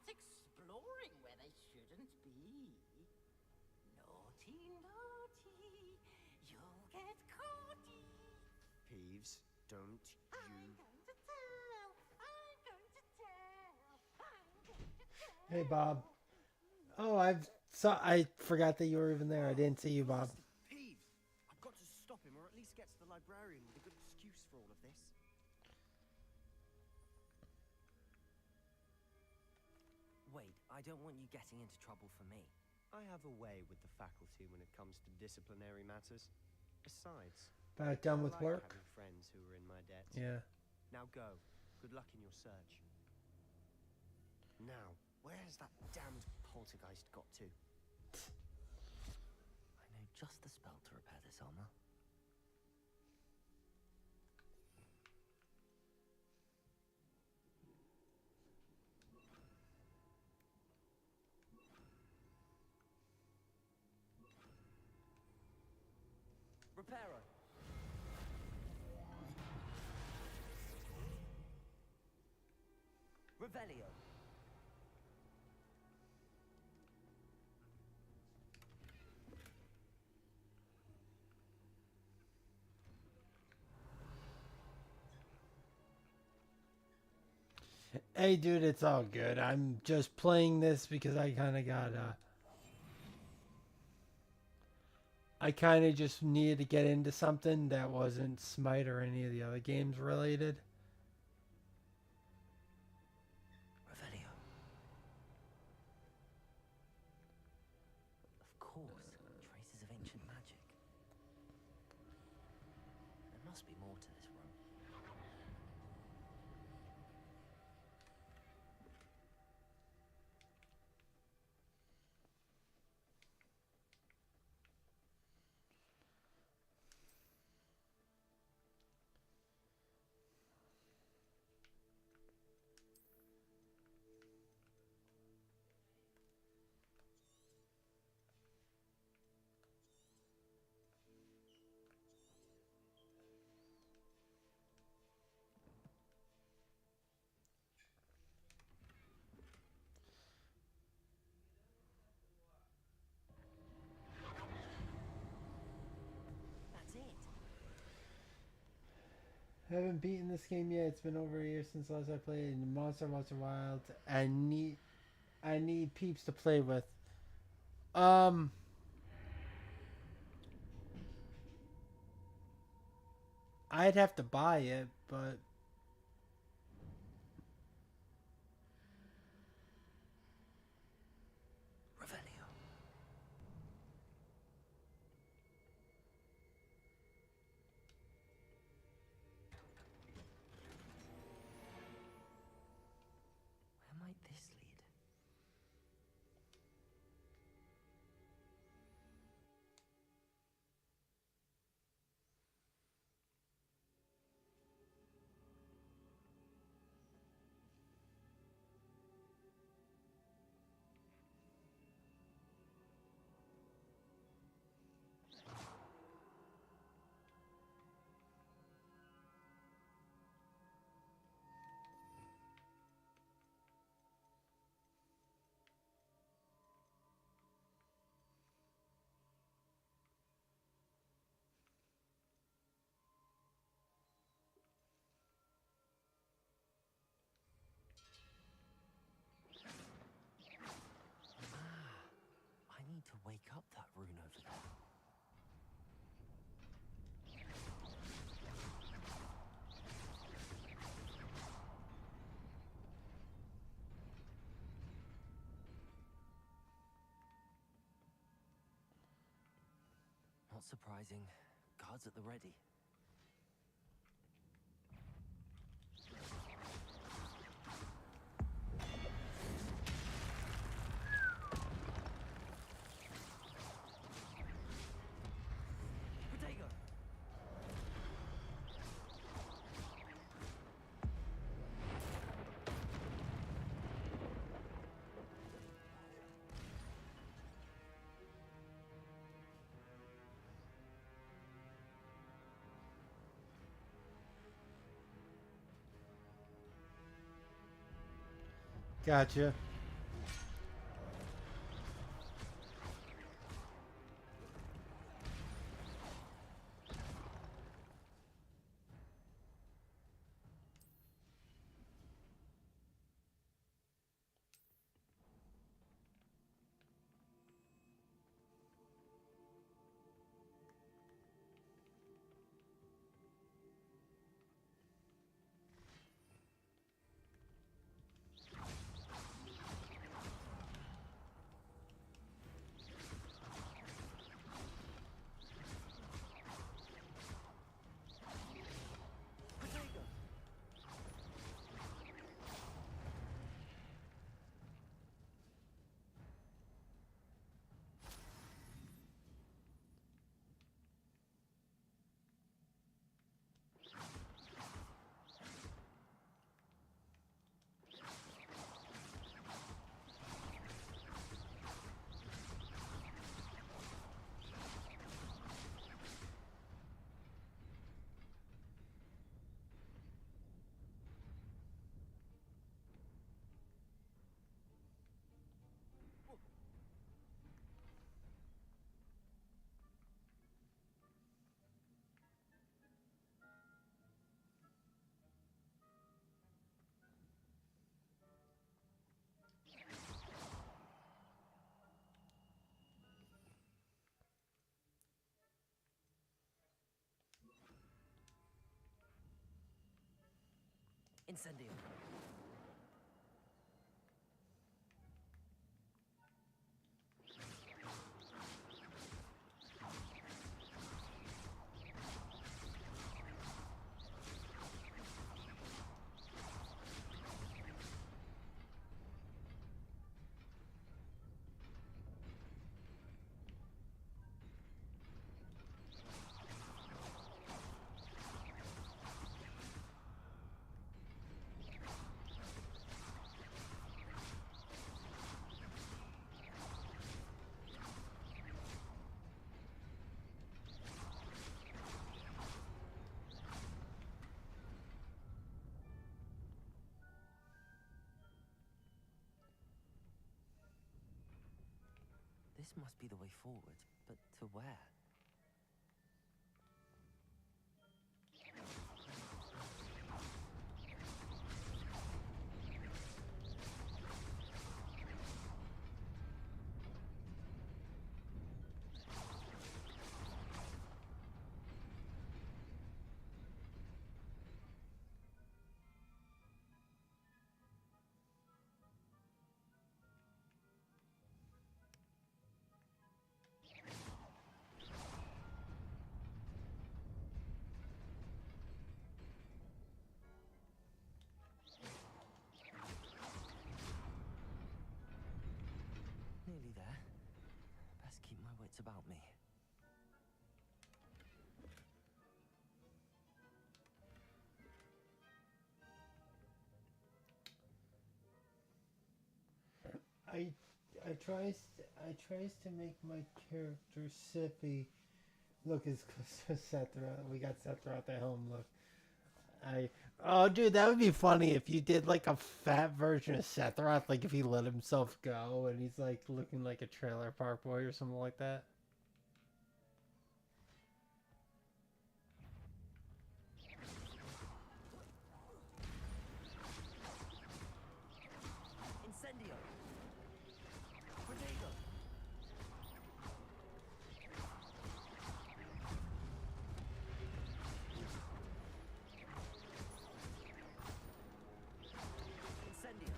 H: start exploring where they shouldn't be. Naughty, naughty, you'll get caughty.
L: Peeves, don't you...
H: I'm going to tell, I'm going to tell, I'm going to tell.
A: Hey, Bob. Oh, I forgot that you were even there. I didn't see you, Bob.
L: Peeves! I've got to stop him, or at least get to the librarian with a good excuse for all of this.
B: Wait, I don't want you getting into trouble for me.
L: I have a way with the faculty when it comes to disciplinary matters. Besides,
A: About done
L: I
A: with
L: like
A: work?
L: having friends who are in my debt.
A: Yeah.
L: Now go. Good luck in your search. Now, where has that damned poltergeist got to?
B: I know just the spell to repair this armor. Reparo. Revelio.
A: Hey, dude, it's all good. I'm just playing this because I kind of got, I kind of just needed to get into something that wasn't Smite or any of the other games related.
B: Revelio. Of course, traces of ancient magic. There must be more to this room. That's it.
A: Haven't beaten this game yet. It's been over a year since last I played Monster Wilds. I need peeps to play with. I'd have to buy it, but
B: Revelio. Where might this lead? I need to wake up that rune over there. Not surprising. Guards at the ready. Protego!
A: gotcha.
B: Incendio. This must be the way forward, but to where? Nearly there. Best keep my wits about me.
A: I tries to make my character Sippy look as close to Sephiroth. We got Sephiroth at the helm look. Oh dude, that would be funny if you did like a fat version of Sephiroth, like if he let himself go and he's like looking like a trailer park boy or something like that.
B: Incendio. Protego. Incendio.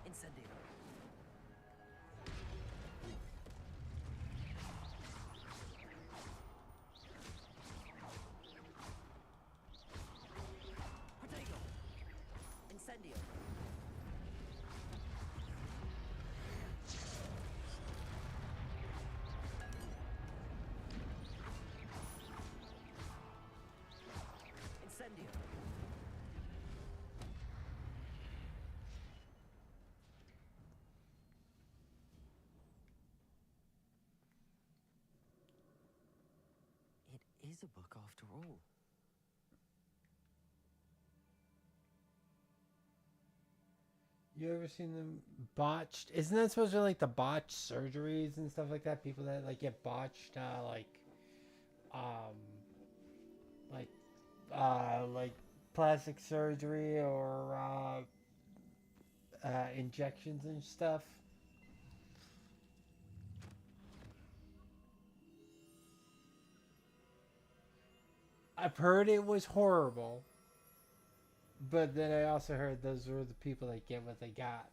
B: Incendio. Protego. Incendio. Incendio. It is a book after all.
A: You ever seen them botched? Isn't that supposed to be like the botched surgeries and stuff like that? People that like get botched, um, like, like plastic surgery or injections and stuff. I've heard it was horrible, but then I also heard those were the people that get what they got.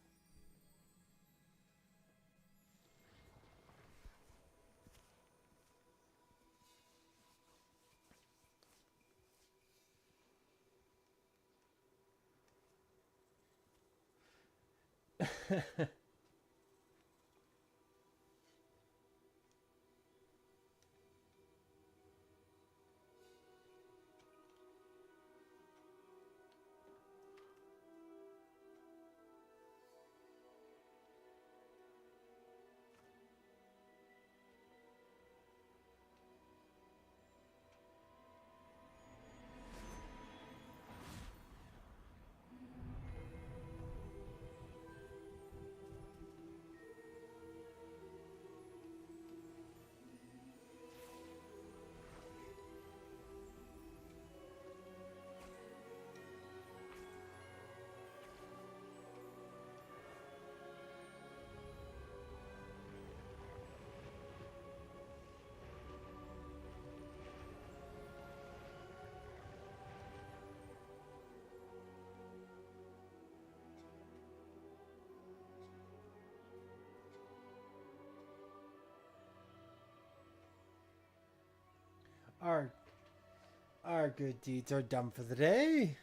A: Our our good deeds are done for the day.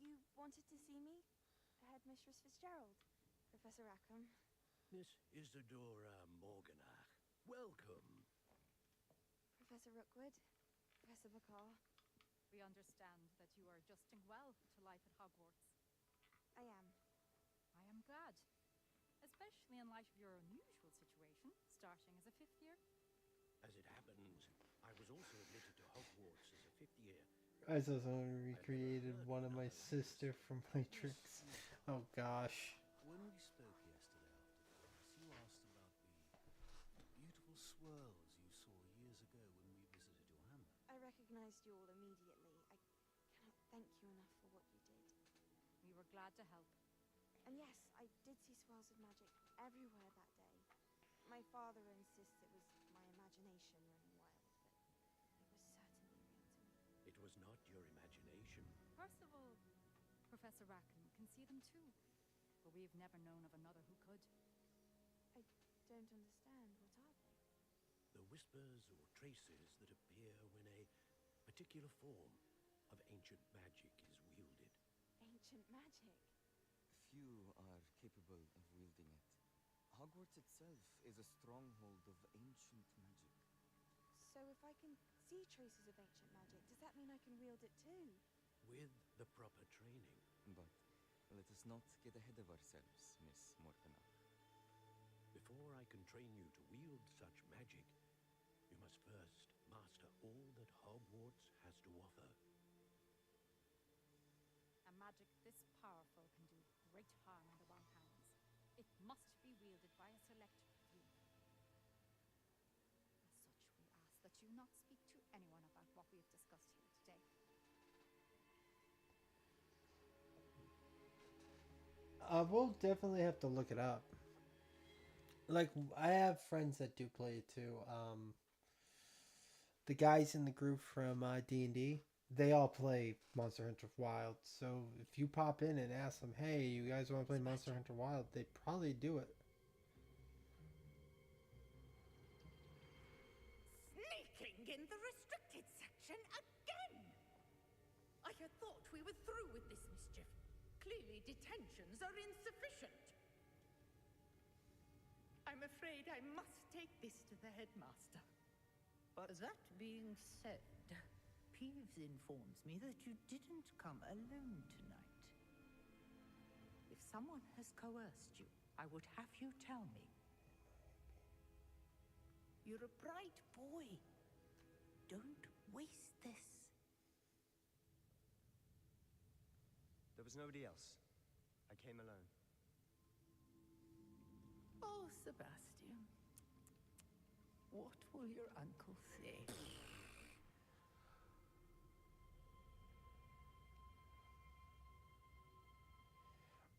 M: You wanted to see me? Headmistress Fitzgerald. Professor Rackham.
N: Miss Isadora Morganach. Welcome.
M: Professor Rookwood. Professor Bakar.
J: We understand that you are adjusting well to life at Hogwarts.
M: I am.
J: I am glad. Especially in light of your unusual situation, starting as a 5th year.
N: As it happens, I was also admitted to Hogwarts as a 5th year.
A: I just recreated one of my sister from my tricks. Oh gosh.
N: When we spoke yesterday after class, you asked about the beautiful swirls you saw years ago when we visited your hamlet.
M: I recognized you all immediately. I cannot thank you enough for what you did.
J: We were glad to help.
M: And yes, I did see swirls of magic everywhere that day. My father insists it was my imagination running wild, but it was certainly real to me.
N: It was not your imagination.
J: Percival, Professor Rackham can see them too, but we've never known of another who could.
M: I don't understand. What are they?
N: The whispers or traces that appear when a particular form of ancient magic is wielded.
M: Ancient magic?
B: Few are capable of wielding it. Hogwarts itself is a stronghold of ancient magic.
M: So if I can see traces of ancient magic, does that mean I can wield it too?
N: With the proper training.
B: But let us not get ahead of ourselves, Miss Morgana.
N: Before I can train you to wield such magic, you must first master all that Hogwarts has to offer.
J: A magic this powerful can do great harm in the wrong hands. It must be wielded by a select few. As such, we ask that you not speak to anyone about what we have discussed here today.
A: We'll definitely have to look it up. Like, I have friends that do play it too. The guys in the group from D&D, they all play Monster Hunter Wild. So if you pop in and ask them, hey, you guys want to play Monster Hunter Wild, they probably do it.
O: Sneaking in the restricted section again! I had thought we were through with this mischief. Clearly detentions are insufficient. I'm afraid I must take this to the headmaster.
P: But that being said, Peeves informs me that you didn't come alone tonight. If someone has coerced you, I would have you tell me. You're a bright boy. Don't waste this.
L: There was nobody else. I came alone.
P: Oh, Sebastian. What will your uncle say?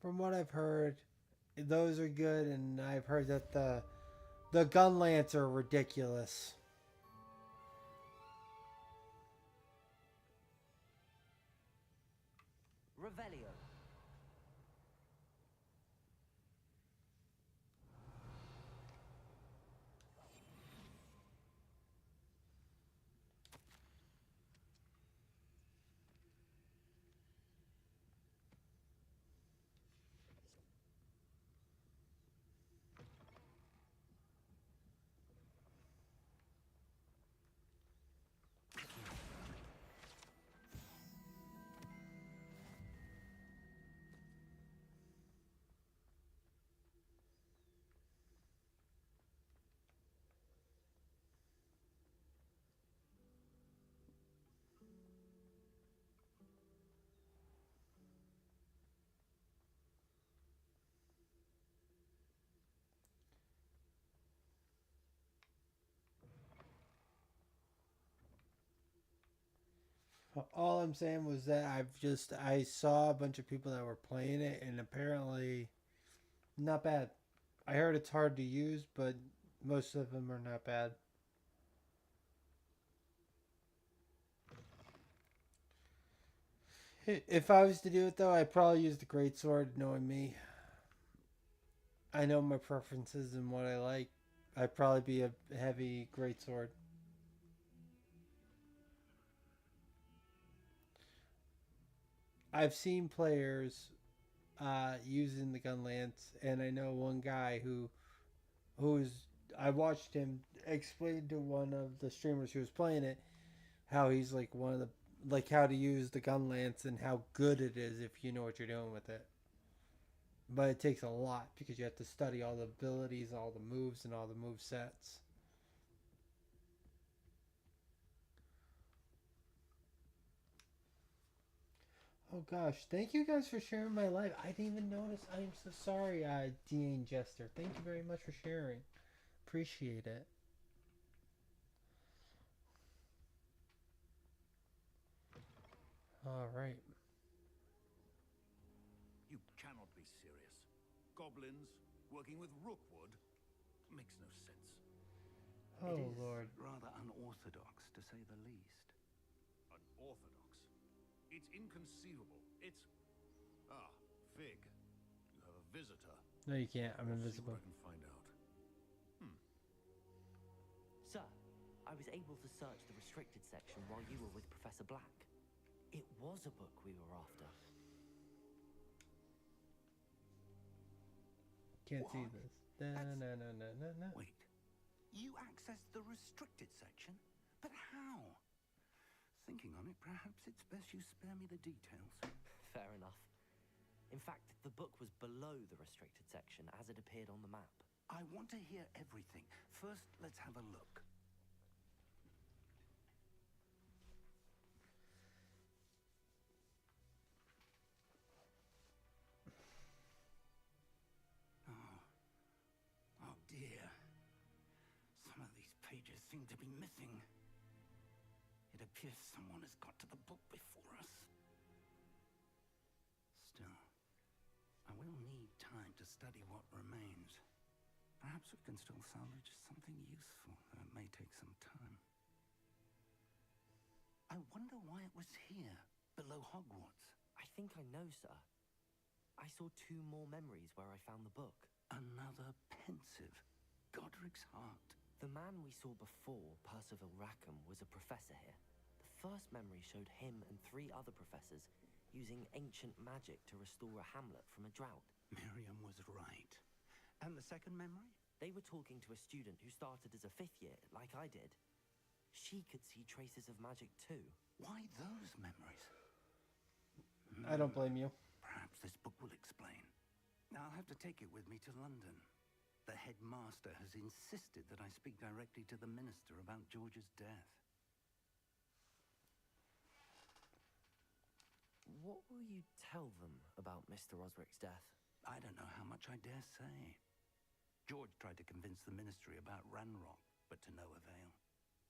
A: From what I've heard, those are good, and I've heard that the gun lance are ridiculous.
B: Revelio.
A: All I'm saying was that I saw a bunch of people that were playing it, and apparently not bad. I heard it's hard to use, but most of them are not bad. If I was to do it though, I'd probably use the greatsword. Knowing me, I know my preferences and what I like. I'd probably be a heavy greatsword. I've seen players using the gun lance, and I know one guy who's I watched him explain to one of the streamers who was playing it how he's like one of the like how to use the gun lance and how good it is if you know what you're doing with it. But it takes a lot because you have to study all the abilities, all the moves, and all the move sets. Oh gosh, thank you guys for sharing my life. I didn't even notice. I am so sorry, Dean Jester. Thank you very much for sharing. Appreciate it. All right.
N: You cannot be serious. Goblins working with Rookwood makes no sense.
A: Oh
C: it is
A: Lord.
C: rather unorthodox, to say the least.
N: Unorthodox. It's inconceivable. It's... Ah, Fig. You have a visitor.
A: No, you can't. I'm
N: I'll
A: invisible.
N: See what I can find out.
B: Sir, I was able to search the restricted section while you were with Professor Black. It was a book we were after.
A: Can't see this. No.
C: Wait, you accessed the restricted section? But how? Thinking on it, perhaps it's best you spare me the details.
B: Fair enough. In fact, the book was below the restricted section as it appeared on the map.
C: I want to hear everything. First, let's have a look. Oh dear. Some of these pages seem to be missing. It appears someone has got to the book before us. Still, I will need time to study what remains. Perhaps we can still salvage something useful, though it may take some time. I wonder why it was here, below Hogwarts.
B: I think I know, sir. I saw 2 more memories where I found the book.
C: Another pensive Godric's heart.
B: The man we saw before, Percival Rackham, was a professor here. The first memory showed him and 3 other professors using ancient magic to restore a hamlet from a drought.
C: Miriam was right. And the second memory?
B: They were talking to a student who started as a 5th year, like I did. She could see traces of magic too.
C: Why those memories?
A: I don't blame you.
C: Perhaps this book will explain. I'll have to take it with me to London. The headmaster has insisted that I speak directly to the minister about George's death.
B: What will you tell them about Mr. Osric's death?
C: I don't know how much I dare say. George tried to convince the ministry about Ranrock, but to no avail.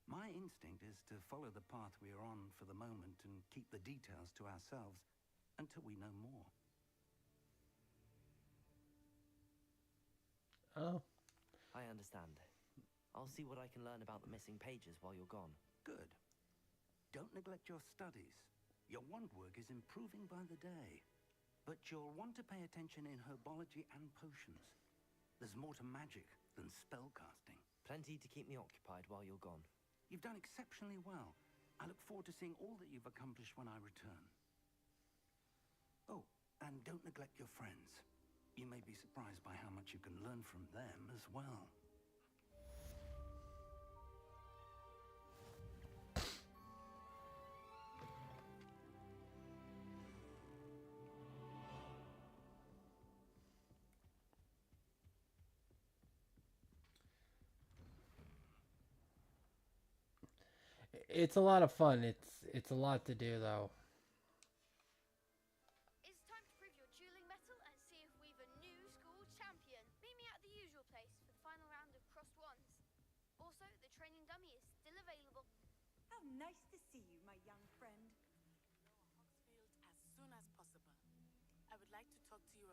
C: My instinct is to follow the path we are on for the moment and keep the details to ourselves until we know more.
A: Oh.
B: I understand. I'll see what I can learn about the missing pages while you're gone.
C: Good. Don't neglect your studies. Your wand work is improving by the day. But you'll want to pay attention in herbology and potions. There's more to magic than spellcasting.
B: Plenty to keep me occupied while you're gone.
C: You've done exceptionally well. I look forward to seeing all that you've accomplished when I return. Oh, and don't neglect your friends. You may be surprised by how much you can learn from them as well.
A: It's a lot of fun. It's a lot to do though.
E: It's time to prove your dueling mettle and see if we've a new school champion. Meet me at the usual place for the final round of crossed wands. Also, the training dummy is still available.
F: How nice to see you, my young friend.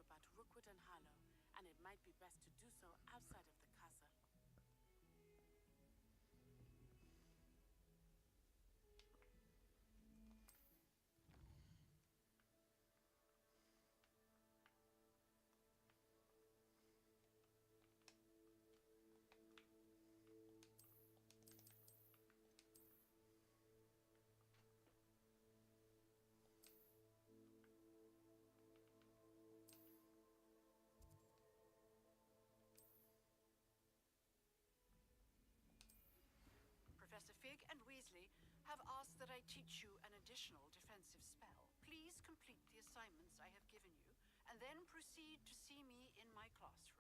Q: about Rookwood and Harlow, and it might be best to do so outside of the castle. Professor Fig and Weasley have asked that I teach you an additional defensive spell. Please complete the assignments I have given you, and then proceed to see me in my classroom.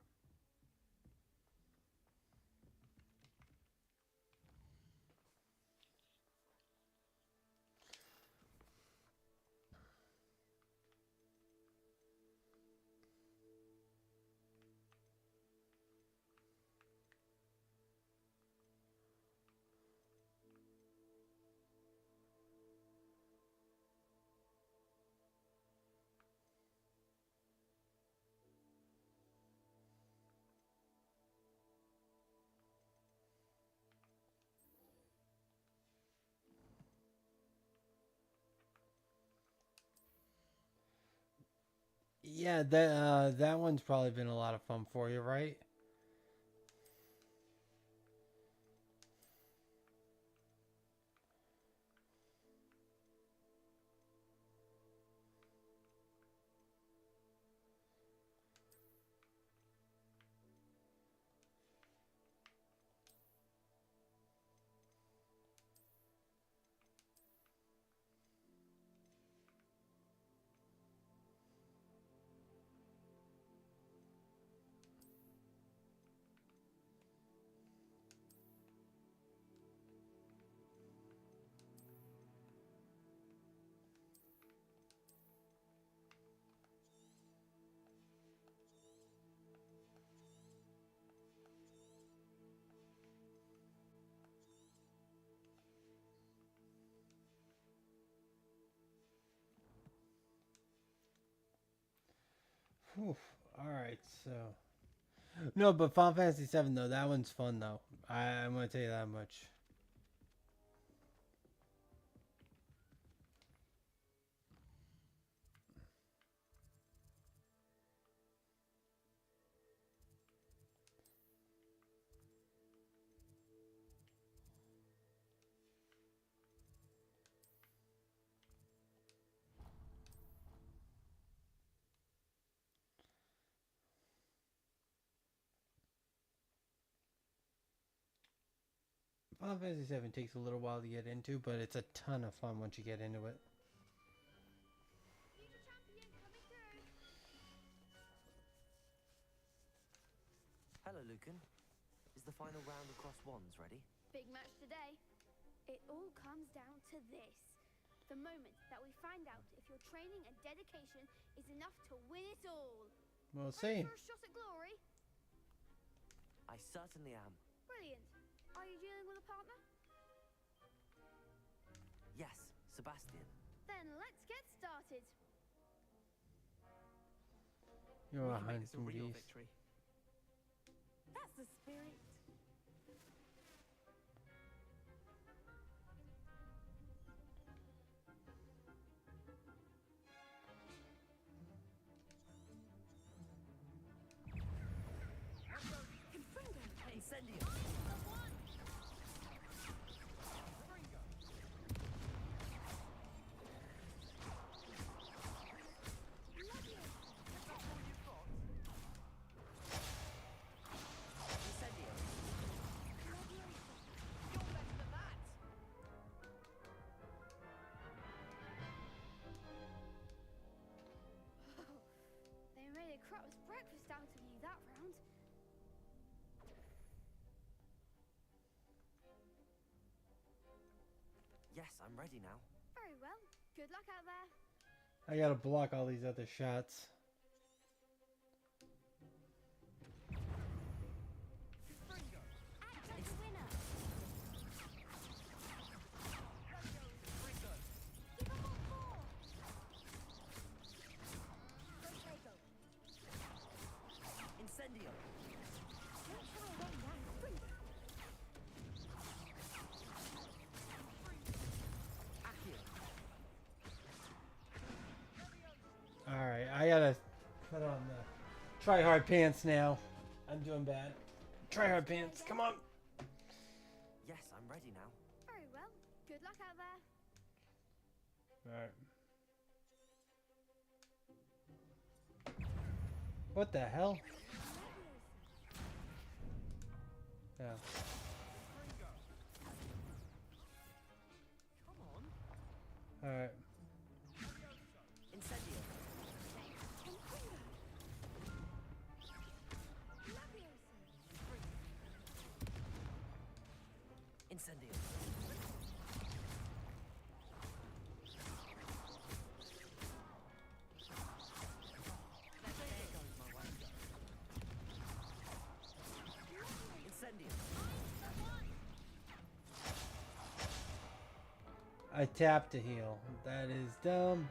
A: Yeah, that one's probably been a lot of fun for you, right? Whew. All right, so no, but Final Fantasy VII though, that one's fun though. I'm gonna tell you that much. Final Fantasy VII takes a little while to get into, but it's a ton of fun once you get into it.
B: Hello, Lucan. Is the final round across wands ready?
E: Big match today. It all comes down to this. The moment that we find out if your training and dedication is enough to win it all.
A: We'll see.
E: For a shot at glory?
B: I certainly am.
E: Brilliant. Are you dealing with a partner?
B: Yes, Sebastian.
E: Then let's get started.
A: You're a
D: Make this a
A: hunting
D: real
A: beast.
D: victory.
Q: That's the spirit.
B: Incendio!
E: They made a crap's breakfast out of you that round.
B: Yes, I'm ready now.
E: Very well. Good luck out there.
A: I gotta block all these other shots.
E: Act like a winner. Give 'em all four. Go, Lego.
A: gotta put on the try hard pants now. I'm doing bad. Try hard pants. Come on.
B: Yes, I'm ready now.
E: Very well. Good luck out there.
A: All right. What the hell? Yeah. All right.
B: Incendio. Incendio.
A: I tapped to heal. That is dumb.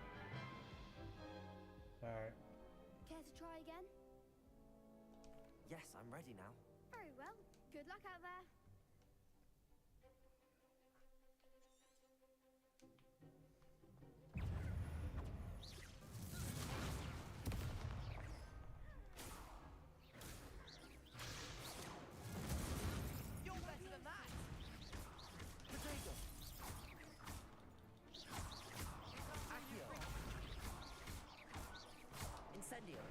A: Alright.
E: Care to try again?
B: Yes, I'm ready now.
E: Very well. Good luck out there.
B: You're better than that! Potato! Accio! Incendio!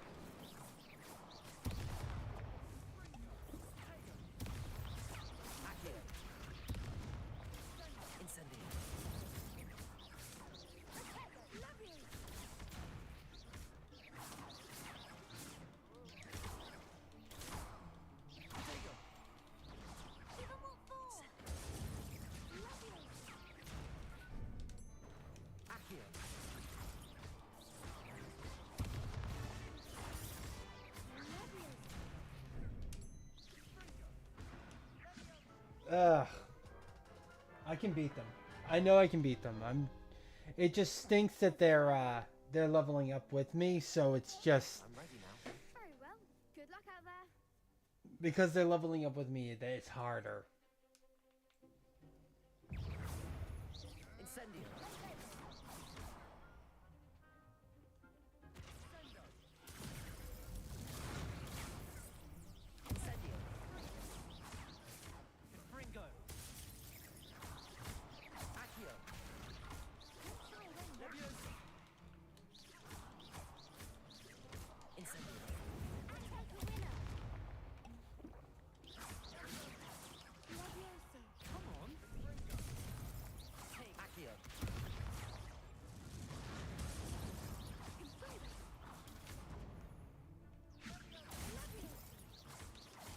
B: Accio! Incendio! Accio!
A: Ugh. I can beat them. I know I can beat them. It just stinks that they're leveling up with me, so it's just
B: I'm ready now.
E: Very well. Good luck out there.
A: because they're leveling up with me that it's harder.
B: Incendio! Incendio! Fringo! Accio! Leviosa! Incendio! Come on! Accio!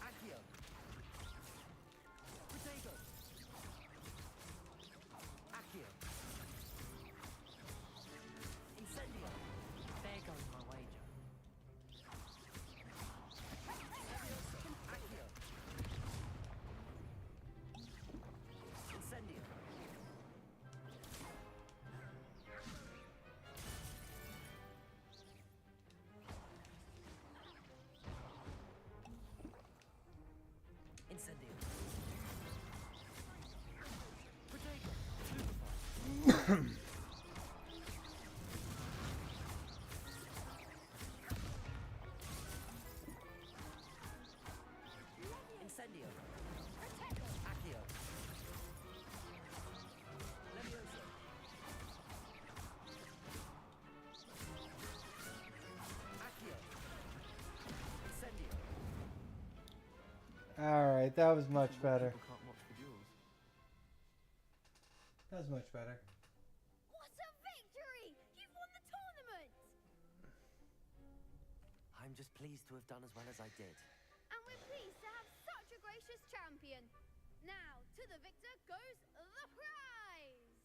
B: Accio! Potato! Accio! Incendio!
D: There goes my wager.
B: Accio! Incendio! Incendio! Potato! Incendio! Accio! Leviosa! Accio! Incendio!
A: Alright, that was much better.
B: People can't watch the duels.
A: That was much better.
E: What a victory! You've won the tournament!
B: I'm just pleased to have done as well as I did.
E: And we're pleased to have such a gracious champion. Now, to the victor goes the prize!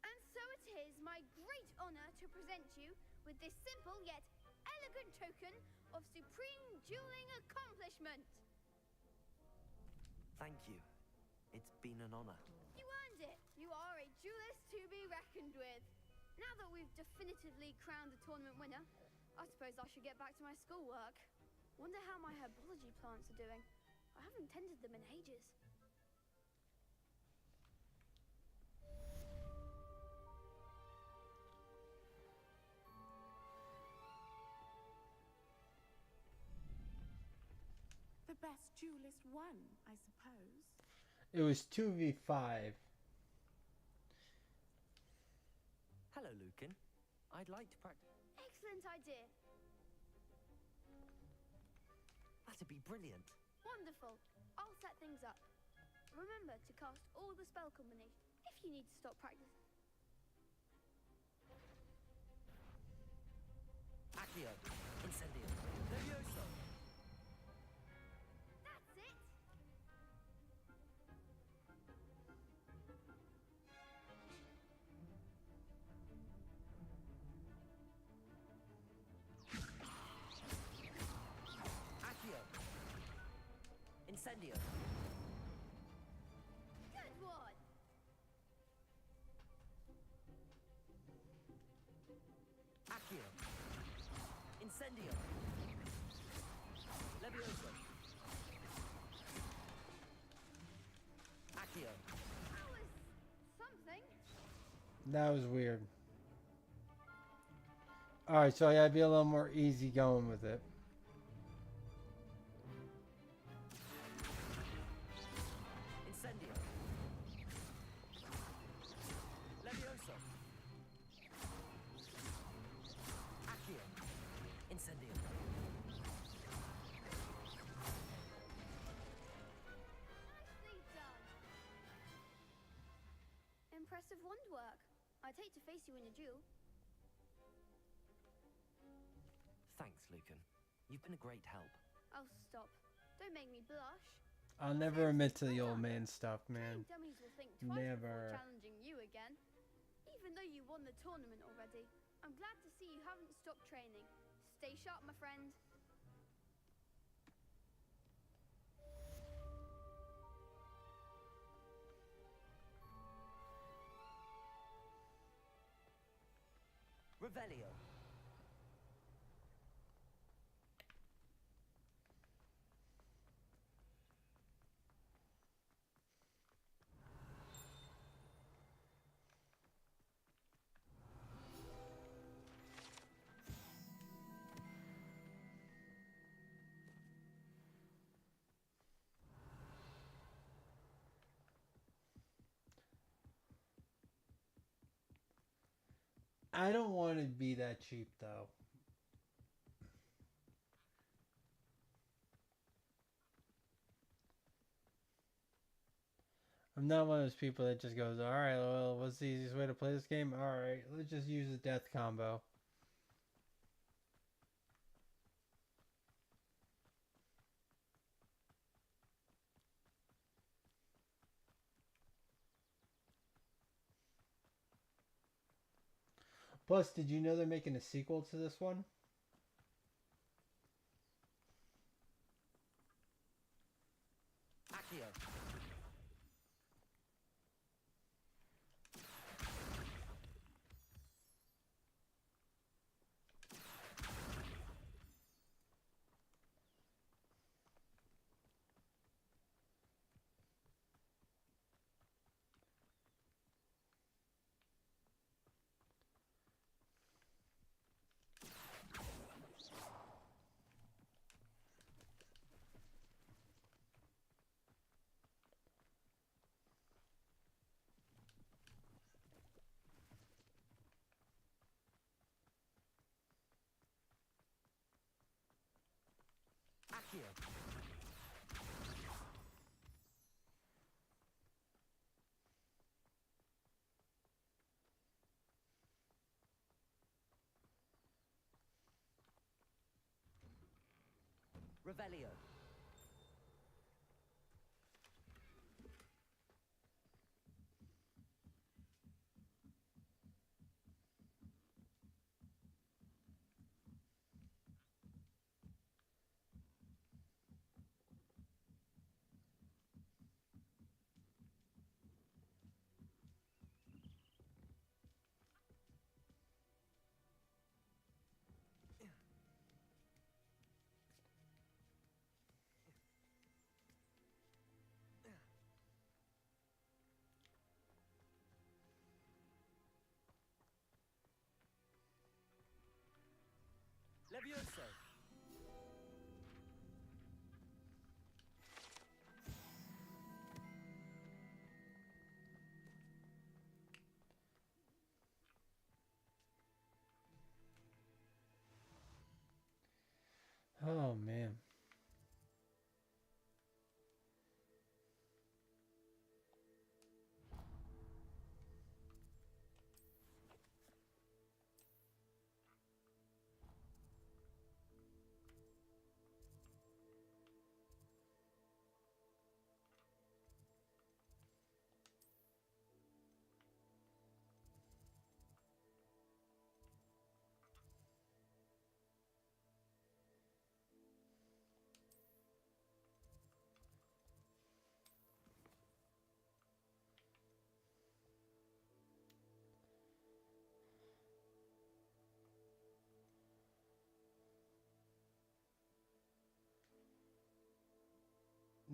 E: And so it is my great honor to present you with this simple yet elegant token of supreme dueling accomplishment.
B: Thank you. It's been an honor.
E: You earned it. You are a duelist to be reckoned with. Now that we've definitively crowned the tournament winner, I suppose I should get back to my schoolwork. Wonder how my herbology plants are doing. I haven't tended them in ages.
I: best duelist won, I suppose.
A: It was 2v5.
B: Hello, Lucan. I'd like to practice.
R: Excellent idea.
B: That'd be brilliant.
R: Wonderful. I'll set things up. Remember to cast all the spell combinations if you need to stop practice.
B: Accio. Incendio. Levioso.
R: That's it.
B: Accio. Incendio.
R: Good one.
B: Accio. Incendio. Levioso. Accio.
R: That was something.
A: That was weird. Alright, so I gotta be a little more easy going with it.
B: Incendio. Levioso. Accio. Incendio.
R: Nicely done. Impressive wand work. I'd hate to face you in a duel.
B: Thanks, Lucan. You've been a great help.
R: Oh, stop. Don't make me blush.
A: I'll never admit to the old man stuff, man.
R: Dummies will think twice before
A: Never.
R: challenging you again. Even though you won the tournament already, I'm glad to see you haven't stopped training. Stay sharp, my friend.
B: Revelio.
A: I don't want to be that cheap, though. I'm not one of those people that just goes, alright, well, what's the easiest way to play this game? Alright, let's just use a death combo. Plus, did you know they're making a sequel to this one?
B: Accio. Accio. Revelio.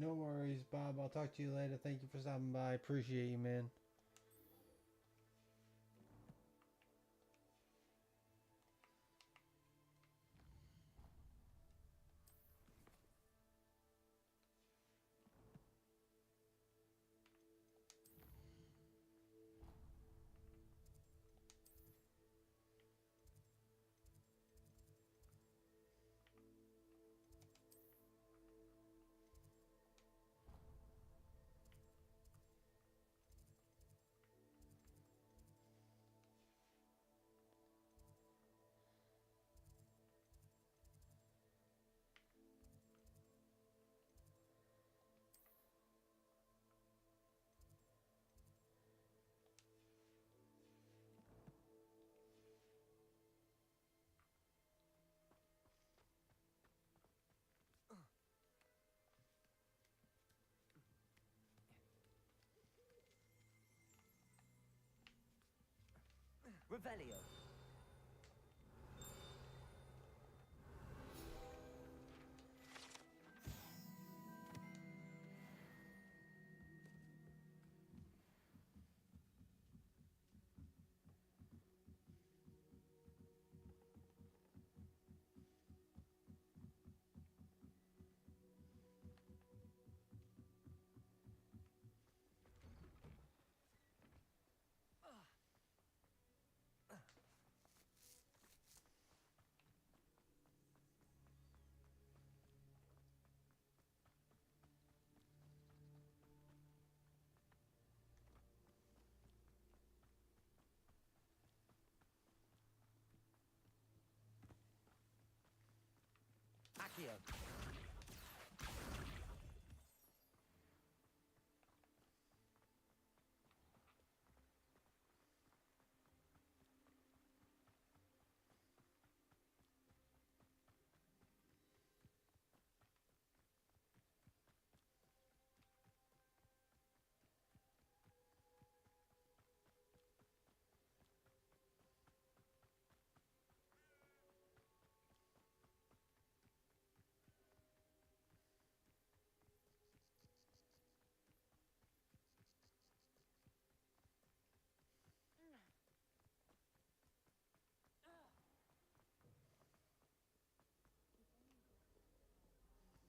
A: No worries, Bob. I'll talk to you later. Thank you for stopping by. Appreciate you, man.
B: Revelio. Accio.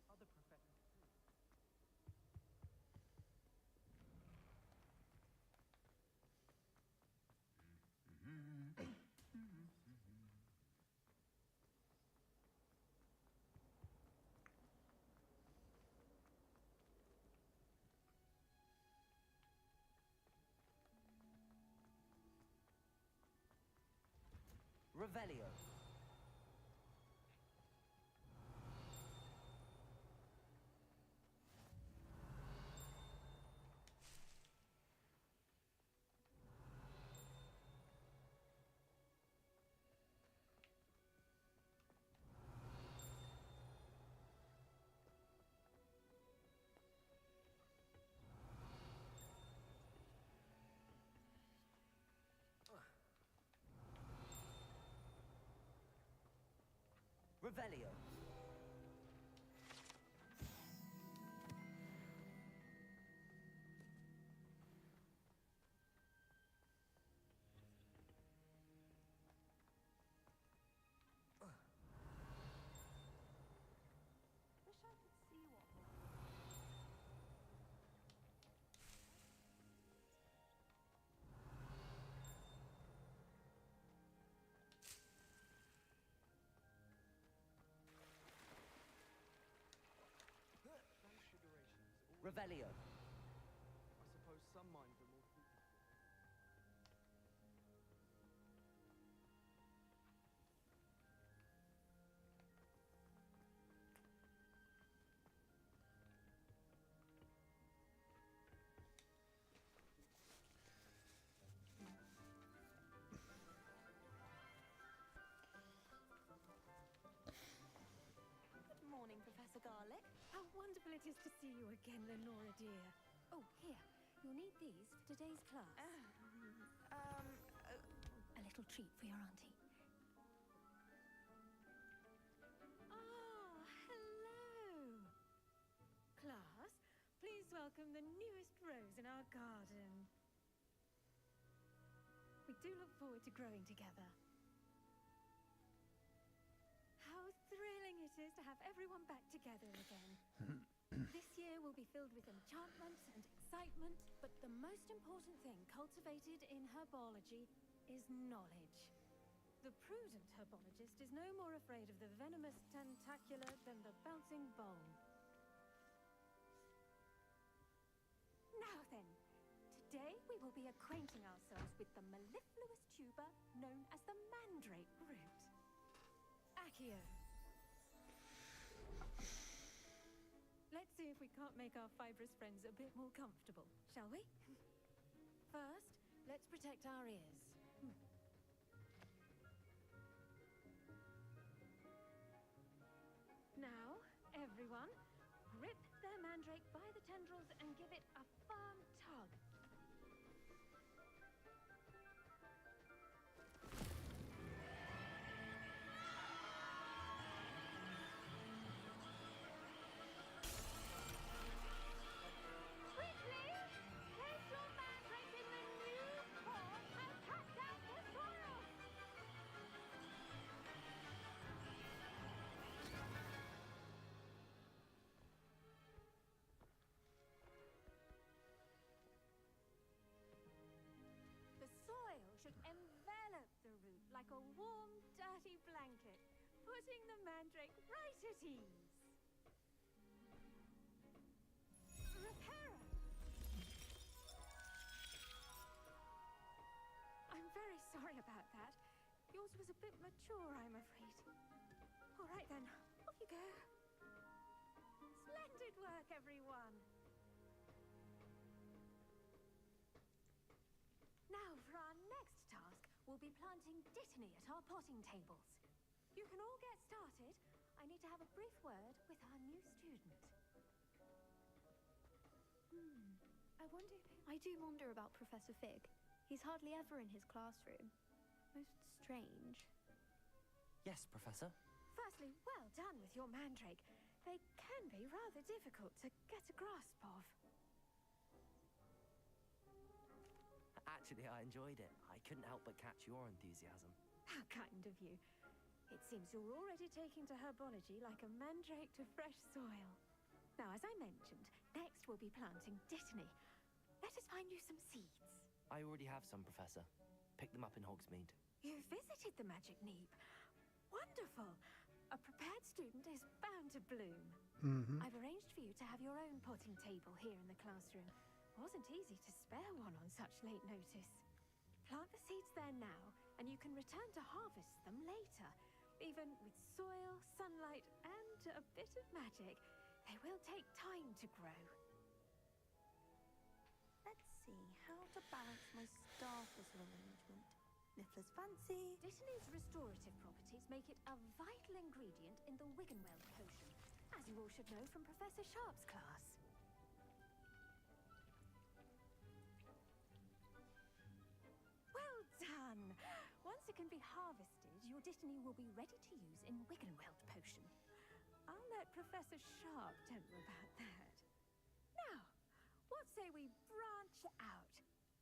D: Other professors too.
B: Revelio. Revelio.
M: Wish I could see what
G: Transfiguration is always...
B: Revelio.
G: I suppose some minds are more suited for it.
S: Good morning, Professor Garlick. How wonderful it is to see you again, Lenora dear. Oh, here. You'll need these for today's class. A little treat for your auntie. Ah, hello. Class, welcome the newest rose in our garden. We do look forward to growing together. How thrilling it is to have everyone back together again. This year will be filled with enchantment and excitement, but the most important thing cultivated in herbology is knowledge. The prudent herbologist is no more afraid of the venomous tentacula than the bouncing bowl. Now then, today we will be acquainting ourselves with the mellifluous tuber known as the mandrake root. Accio. Let's see if we can't make our fibrous friends a bit more comfortable, shall we? First, let's protect our ears. Now, everyone, grip their mandrake by the tendrils and give it a firm tug. Quickly! Place your mandrake in the new pot and pack down the soil! The soil should envelop the root like a warm, dirty blanket, putting the mandrake right at ease. Repairer! I'm very sorry about that. Yours was a bit mature, I'm afraid. All right then, off you go. Splendid work, everyone. Now for our next task, we'll be planting dittany at our potting tables. You can all get started. I need to have a brief word with our new student.
T: I do wonder about Professor Fig. He's hardly ever in his classroom. Most strange.
B: Yes, Professor.
S: Firstly, well done with your mandrake. They can be rather difficult to get a grasp of.
B: Actually, I enjoyed it. I couldn't help but catch your enthusiasm.
S: How kind of you. It seems you're already taking to herbology like a mandrake to fresh soil. Now, as I mentioned, next we'll be planting dittany. Let us find you some seeds.
B: I already have some, Professor. Pick them up in Hogsmeade.
S: You visited the Magic Neep. Wonderful. A prepared student is bound to bloom. I've arranged for you to have your own potting table here in the classroom. Wasn't easy to spare one on such late notice. Plant the seeds there now, and you can return to harvest them later. Even with soil, sunlight, and a bit of magic, they will take time to grow.
M: Let's see how to balance my star thistle arrangement. Niffler's fancy.
S: Dittany's restorative properties make it a vital ingredient in the Wiggenweld potion, as you all should know from Professor Sharp's class. Well done! Once it can be harvested, your dittany will be ready to use in Wiggenweld potion. I'll let Professor Sharp tell you about that. Now, what say we branch out?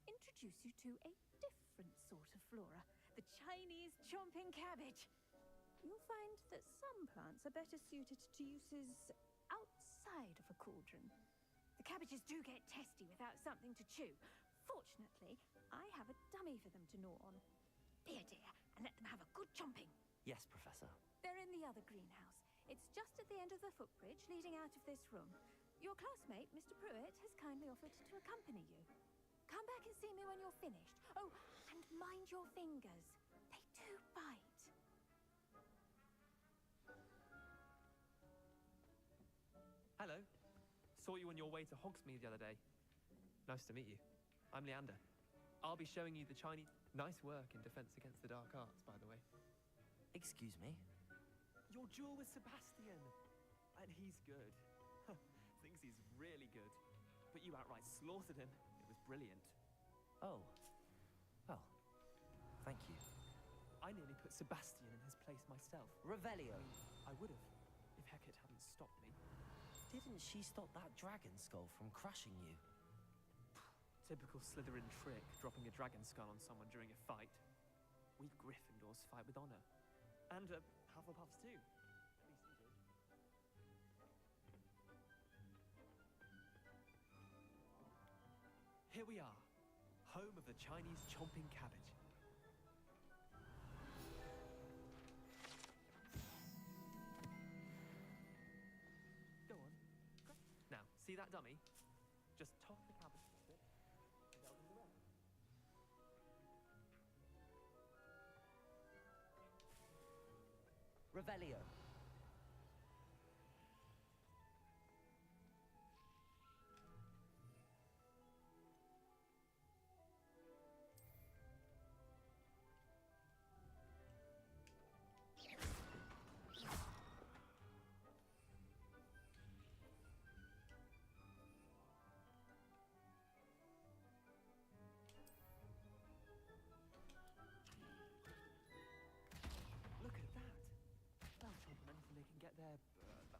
S: Introduce you to a different sort of flora, the Chinese chomping cabbage. You'll find that some plants are better suited to uses outside of a cauldron. The cabbages do get testy without something to chew. Fortunately, I have a dummy for them to gnaw on. Dear, and let them have a good chomping.
B: Yes, Professor.
S: They're in the other greenhouse. It's just at the end of the footbridge leading out of this room. Your classmate, Mr. Pruitt, has kindly offered to accompany you. Come back and see me when you're finished. Oh, and mind your fingers. They do bite.
G: Hello. Saw you on your way to Hogsmeade the other day. Nice to meet you. I'm Leander. I'll be showing you the Chinese... Nice work in Defense Against the Dark Arts, by the way.
B: Excuse me?
G: Your duel with Sebastian. And he's good. Thinks he's really good. But you outright slaughtered him. It was brilliant.
B: Oh. Well, thank you.
G: I nearly put Sebastian in his place myself.
B: Revelio.
G: I would have, if Hecate hadn't stopped me.
B: didn't she stop that dragon skull from crushing you?
G: Typical Slytherin trick, dropping a dragon skull on someone during a fight. We Gryffindors fight with honor. And Hufflepuffs too. At least you did. Here we are, home of the Chinese chomping cabbage. Go on. Now, see that dummy? Just toss the cabbage at it, and they'll do the rest.
B: Revelio.
G: Look at that. They'll chomp on anything they can get their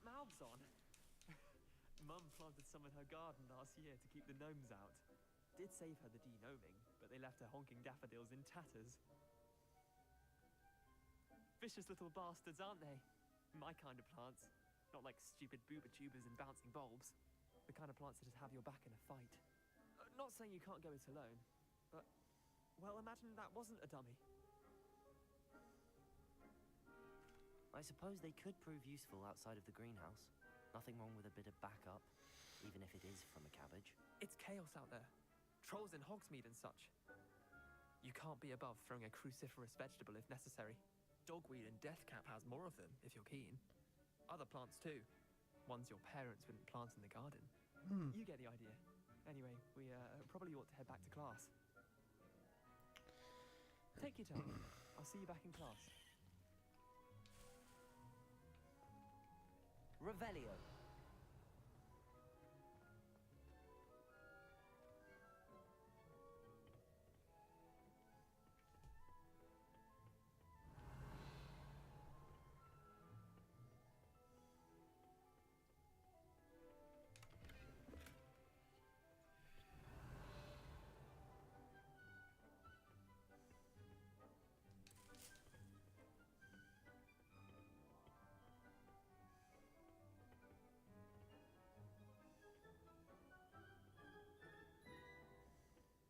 G: mouths on. Mum planted some in her garden last year to keep the gnomes out. Did save her the de-gnoming, but they left her honking daffodils in tatters. Vicious little bastards, aren't they? My kind of plants. Not like stupid booba-tubers and bouncing bulbs. The kind of plants that just have your back in a fight. Not saying you can't go it alone, but, well, imagine that wasn't a dummy.
B: I suppose they could prove useful outside of the greenhouse. Nothing wrong with a bit of backup, even if it is from a cabbage.
G: It's chaos out there. Trolls in Hogsmeade and such. You can't be above throwing a cruciferous vegetable if necessary. Dogweed and deathcap has more of them, if you're keen. Other plants too. Ones your parents wouldn't plant in the garden. You get the idea. Anyway, we probably ought to head back to class. Take your time. I'll see you back in class.
B: Revelio.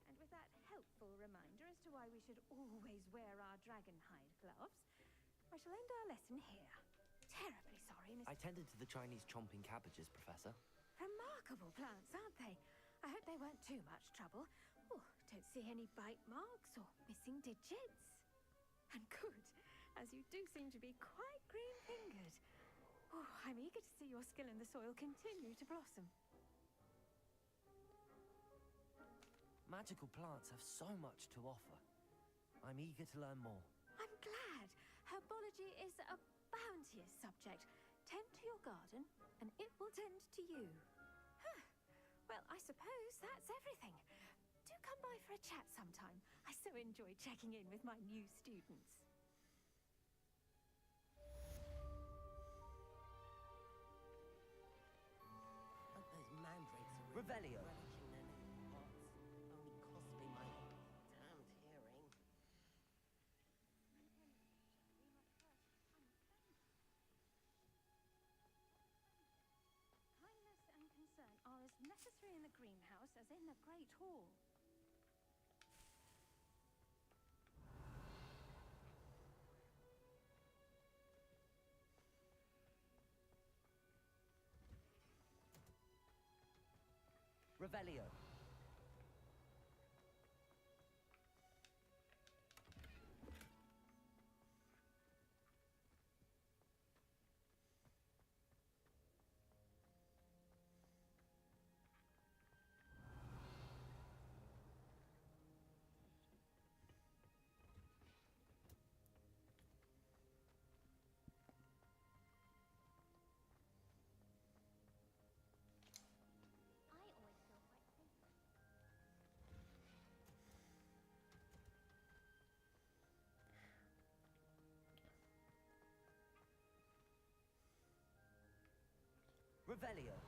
S: And with that helpful reminder as to why we should always wear our dragonhide gloves, I shall end our lesson here. Terribly sorry, Miss...
B: I tended to the Chinese chomping cabbages, Professor.
S: Remarkable plants, aren't they? I hope they weren't too much trouble. Oh, don't see any bite marks or missing digits. And good, as you do seem to be quite green-fingered. Oh, I'm eager to see your skill in the soil continue to blossom.
B: Magical plants have so much to offer. I'm eager to learn more.
S: I'm glad. Herbology is a bounteous subject. Tend to your garden, and it will tend to you. Huh. Well, I suppose that's everything. Do come by for a chat sometime. I so enjoy checking in with my new students.
H: Hope those mandrakes are
B: Revelio.
H: relishing their new pots. Only cost me my damned hearing.
S: Kindness and concern are as necessary in the greenhouse as in the Great Hall.
B: Revelio.
E: I always feel quite safe.
B: Revelio.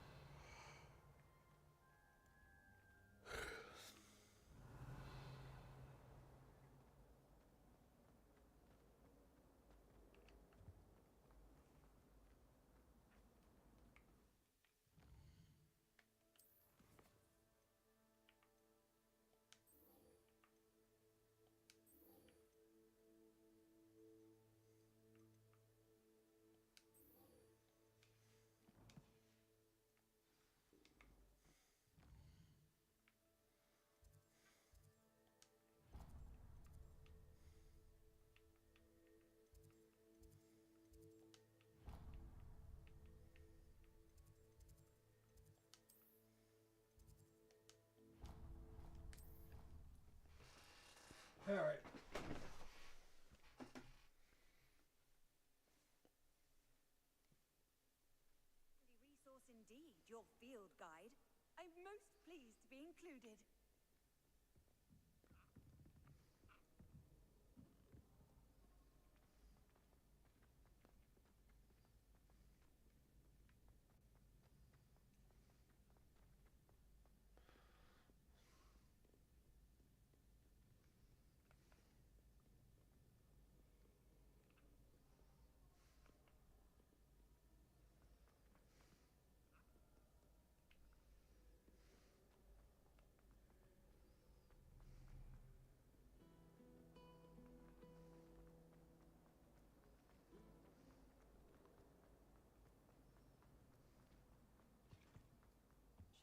U: indeed, your field guide. I'm most pleased to be included.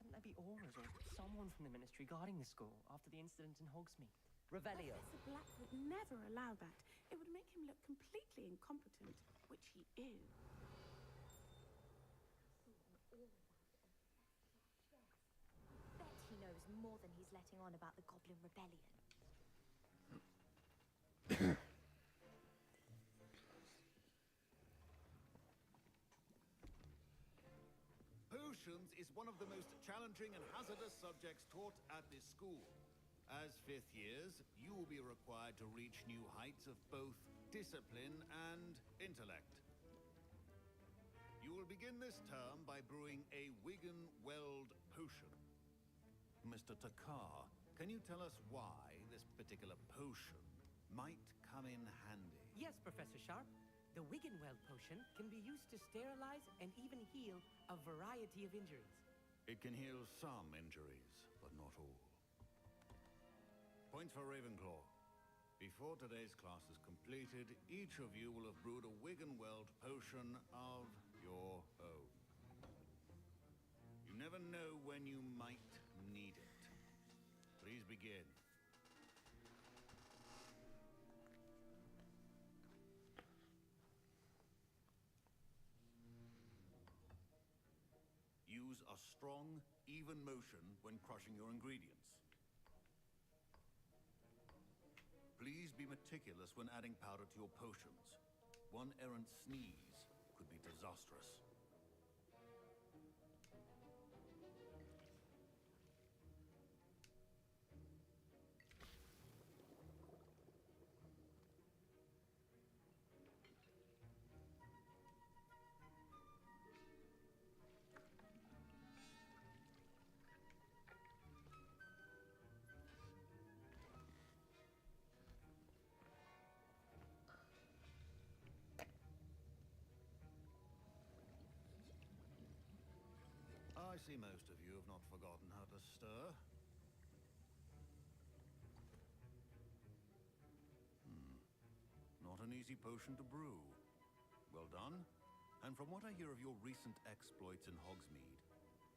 D: Shouldn't there be auras or someone from the ministry guarding the school after the incident in Hogsmeade? Revelio.
F: Professor Black would never allow that. It would make him look completely incompetent, which he is.
S: Bet he knows more than he's letting on about the Goblin Rebellion.
V: Potions is one of the most challenging and hazardous subjects taught at this school. As fifth years, you will be required to reach new heights of both discipline and intellect. You will begin this term by brewing a Wiggenweld potion. Mr. Takar, can you tell us why this particular potion might come in handy?
D: Yes, Professor Sharp. The Wiggenweld potion can be used to sterilize and even heal a variety of injuries.
V: It can heal some injuries, but not all. Point for Ravenclaw. Before today's class is completed, each of you will have brewed a Wiggenweld potion of your own. You never know when you might need it. Please begin. Use a strong, even motion when crushing your ingredients. Please be meticulous when adding powder to your potions. One errant sneeze could be disastrous. I see most of you have not forgotten how to stir. Not an easy potion to brew. Well done. And from what I hear of your recent exploits in Hogsmeade,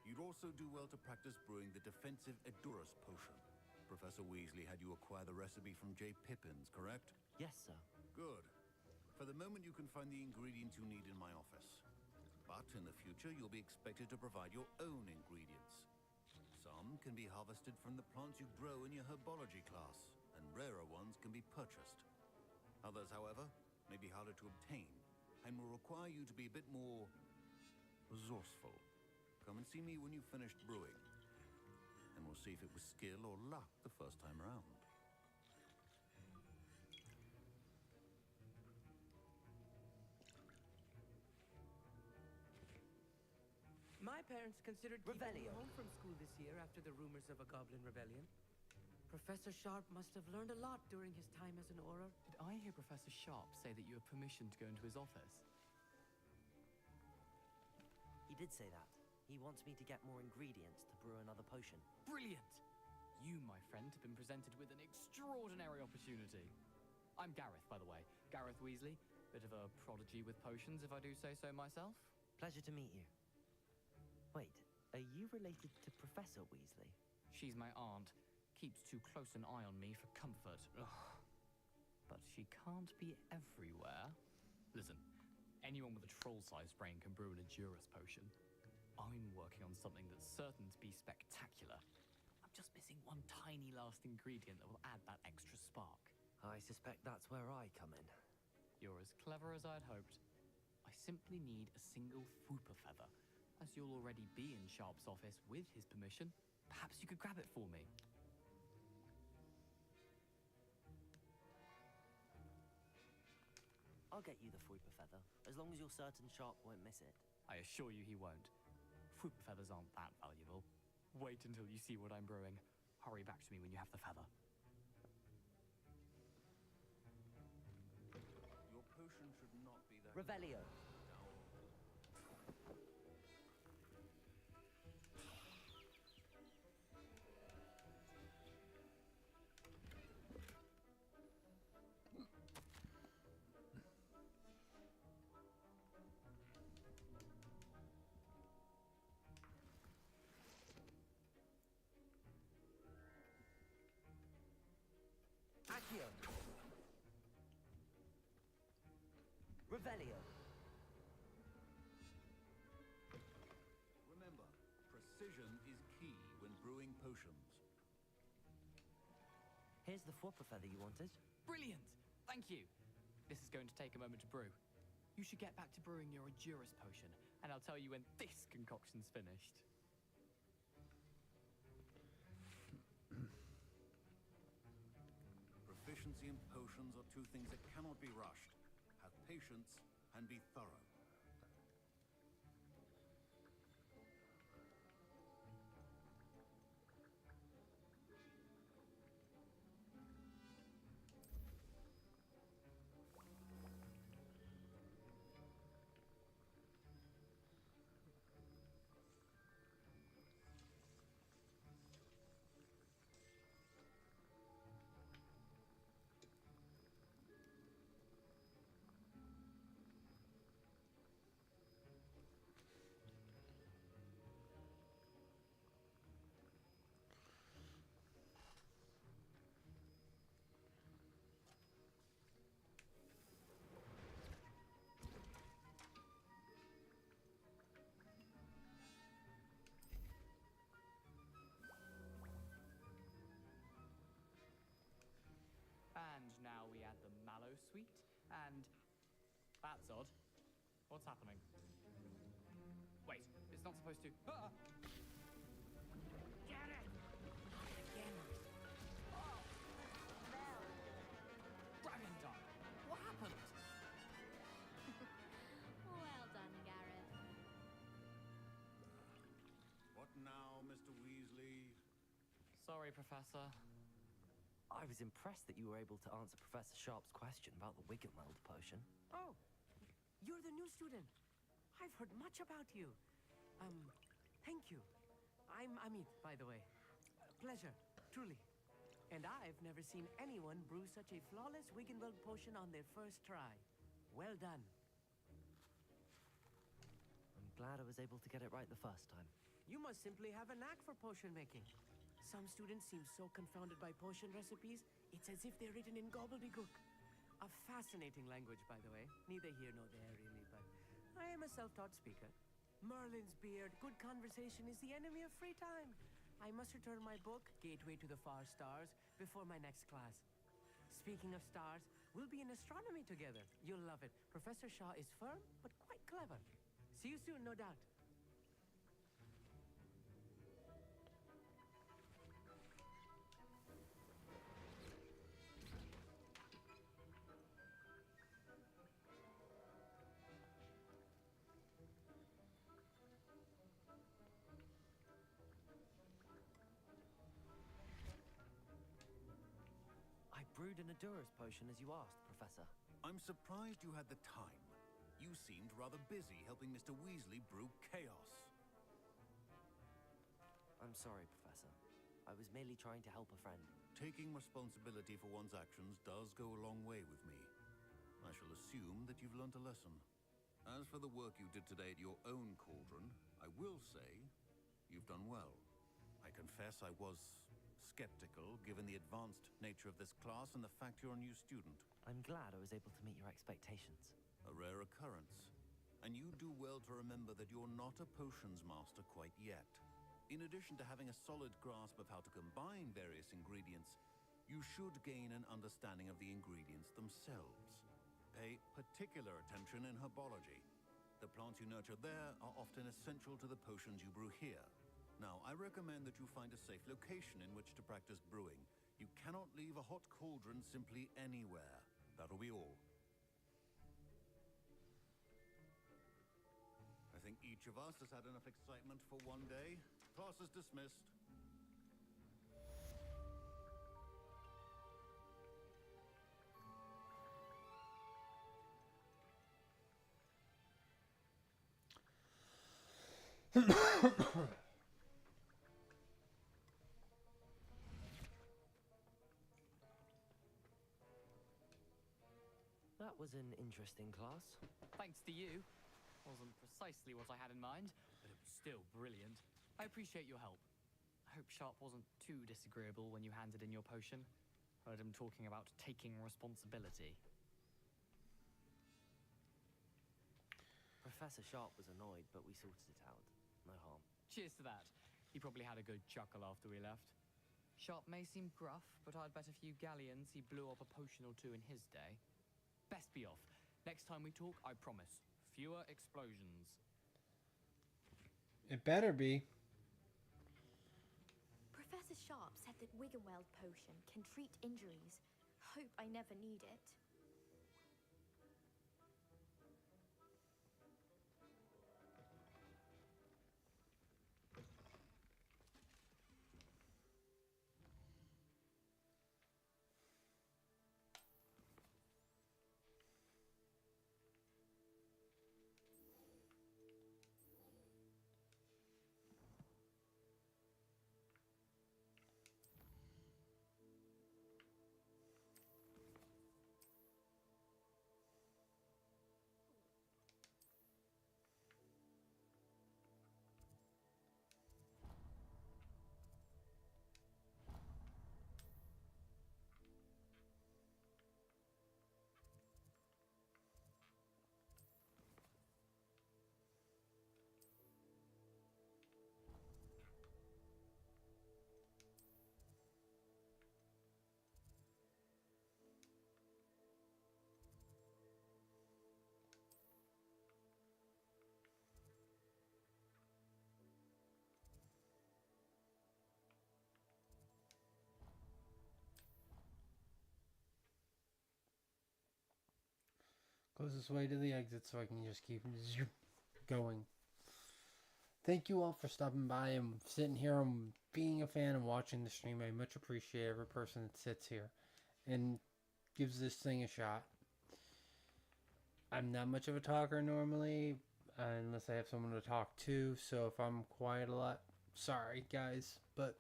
V: you'd also do well to practice brewing the defensive Edurus potion. Professor Weasley had you acquire the recipe from J. Pippin's, correct?
B: Yes, sir.
V: Good. For the moment, you can find the ingredients you need in my office. But in the future, you'll be expected to provide your own ingredients. Some can be harvested from the plants you grow in your herbology class, and rarer ones can be purchased. Others, however, may be harder to obtain, and will require you to be a bit more resourceful. Come and see me when you've finished brewing, and we'll see if it was skill or luck the first time around.
D: My parents considered keeping me home from school this year after the rumors of a Goblin Rebellion. Professor Sharp must have learned a lot during his time as an Auror.
G: Did I hear Professor Sharp say that you have permission to go into his office?
B: He did say that. He wants me to get more ingredients to brew another potion.
G: Brilliant! You, my friend, have been presented with an extraordinary opportunity. I'm Gareth, by the way. Gareth Weasley. Bit of a prodigy with potions, if I do say so myself.
B: Pleasure to meet you. Wait, are you related to Professor Weasley?
G: She's my aunt. Keeps too close an eye on me for comfort. Ugh. But she can't be everywhere. Listen, anyone with a troll-sized brain can brew an Edurus potion. I'm working on something that's certain to be spectacular. I'm just missing one tiny last ingredient that will add that extra spark.
B: I suspect that's where I come in.
G: You're as clever as I'd hoped. I simply need a single Fwooper feather.
J: As you'll already be in Sharp's office with his permission, perhaps you could grab it for me.
B: I'll get you the Fruiper feather, as long as you're certain Sharp won't miss it.
J: I assure you he won't. Fruit feathers aren't that valuable. Wait until you see what I'm brewing. Hurry back to me when you have the feather.
V: Your potion should not be that...
B: Revelio. Accio. Revelio.
V: Remember, precision is key when brewing potions.
B: Here's the Fruiper feather you wanted.
J: Brilliant! Thank you! This is going to take a moment to brew. You should get back to brewing your Endurus potion, and I'll tell you when this concoction's finished.
V: Proficiency in potions are two things that cannot be rushed. Have patience and be thorough.
J: And now we add the mallow sweet, and... That's odd. What's happening? Wait, it's not supposed to... Ah!
H: Get it! Again. Oh, no.
J: Dragon Dog! What happened?
T: Well done, Gareth.
V: What now, Mr. Weasley?
J: Sorry, Professor.
B: I was impressed that you were able to answer Professor Sharp's question about the Wiggenweld potion.
D: Oh, you're the new student. I've heard much about you. Thank you. I'm Amit, by the way. Pleasure, truly. And I've never seen anyone brew such a flawless Wiggenweld potion on their first try. Well done.
B: I'm glad I was able to get it right the first time.
D: You must simply have a knack for potion making. Some students seem so confounded by potion recipes, it's as if they're written in gobbledygook. A fascinating language, by the way. Neither here nor there, really, but I am a self-taught speaker. Merlin's beard, good conversation is the enemy of free time. I must return my book, Gateway to the Far Stars, before my next class. Speaking of stars, we'll be in astronomy together. You'll love it. Professor Shaw is firm, but quite clever. See you soon, no doubt.
B: Brewed an Endurus potion as you asked, Professor.
V: I'm surprised you had the time. You seemed rather busy helping Mr. Weasley brew chaos.
B: I'm sorry, Professor. I was merely trying to help a friend.
V: Taking responsibility for one's actions does go a long way with me. I shall assume that you've learnt a lesson. As for the work you did today at your own cauldron, I will say you've done well. I confess I was skeptical, given the advanced nature of this class and the fact you're a new student.
B: I'm glad I was able to meet your expectations.
V: A rare occurrence. And you do well to remember that you're not a potions master quite yet. In addition to having a solid grasp of how to combine various ingredients, you should gain an understanding of the ingredients themselves. Pay particular attention in herbology. The plants you nurture there are often essential to the potions you brew here. Now, I recommend that you find a safe location in which to practice brewing. You cannot leave a hot cauldron simply anywhere. That'll be all. I think each of us has had enough excitement for one day. Class is dismissed.
B: That was an interesting class.
J: Thanks to you. Wasn't precisely what I had in mind, but it was still brilliant. I appreciate your help. I hope Sharp wasn't too disagreeable when you handed in your potion. Heard him talking about taking responsibility.
B: Professor Sharp was annoyed, but we sorted it out. No harm.
J: Cheers to that. He probably had a good chuckle after we left. Sharp may seem gruff, but I'd bet a few galleons he blew up a potion or two in his day. Best be off. Next time we talk, I promise. Fewer explosions.
A: It better be.
S: Professor Sharp said that Wiggenweld potion can treat injuries. Hope I never need it.
A: Closest way to the exit so I can just keep going. Thank you all for stopping by and sitting here and being a fan and watching the stream. I much appreciate every person that sits here and gives this thing a shot. I'm not much of a talker normally, unless I have someone to talk to, so if I'm quiet a lot, sorry guys, but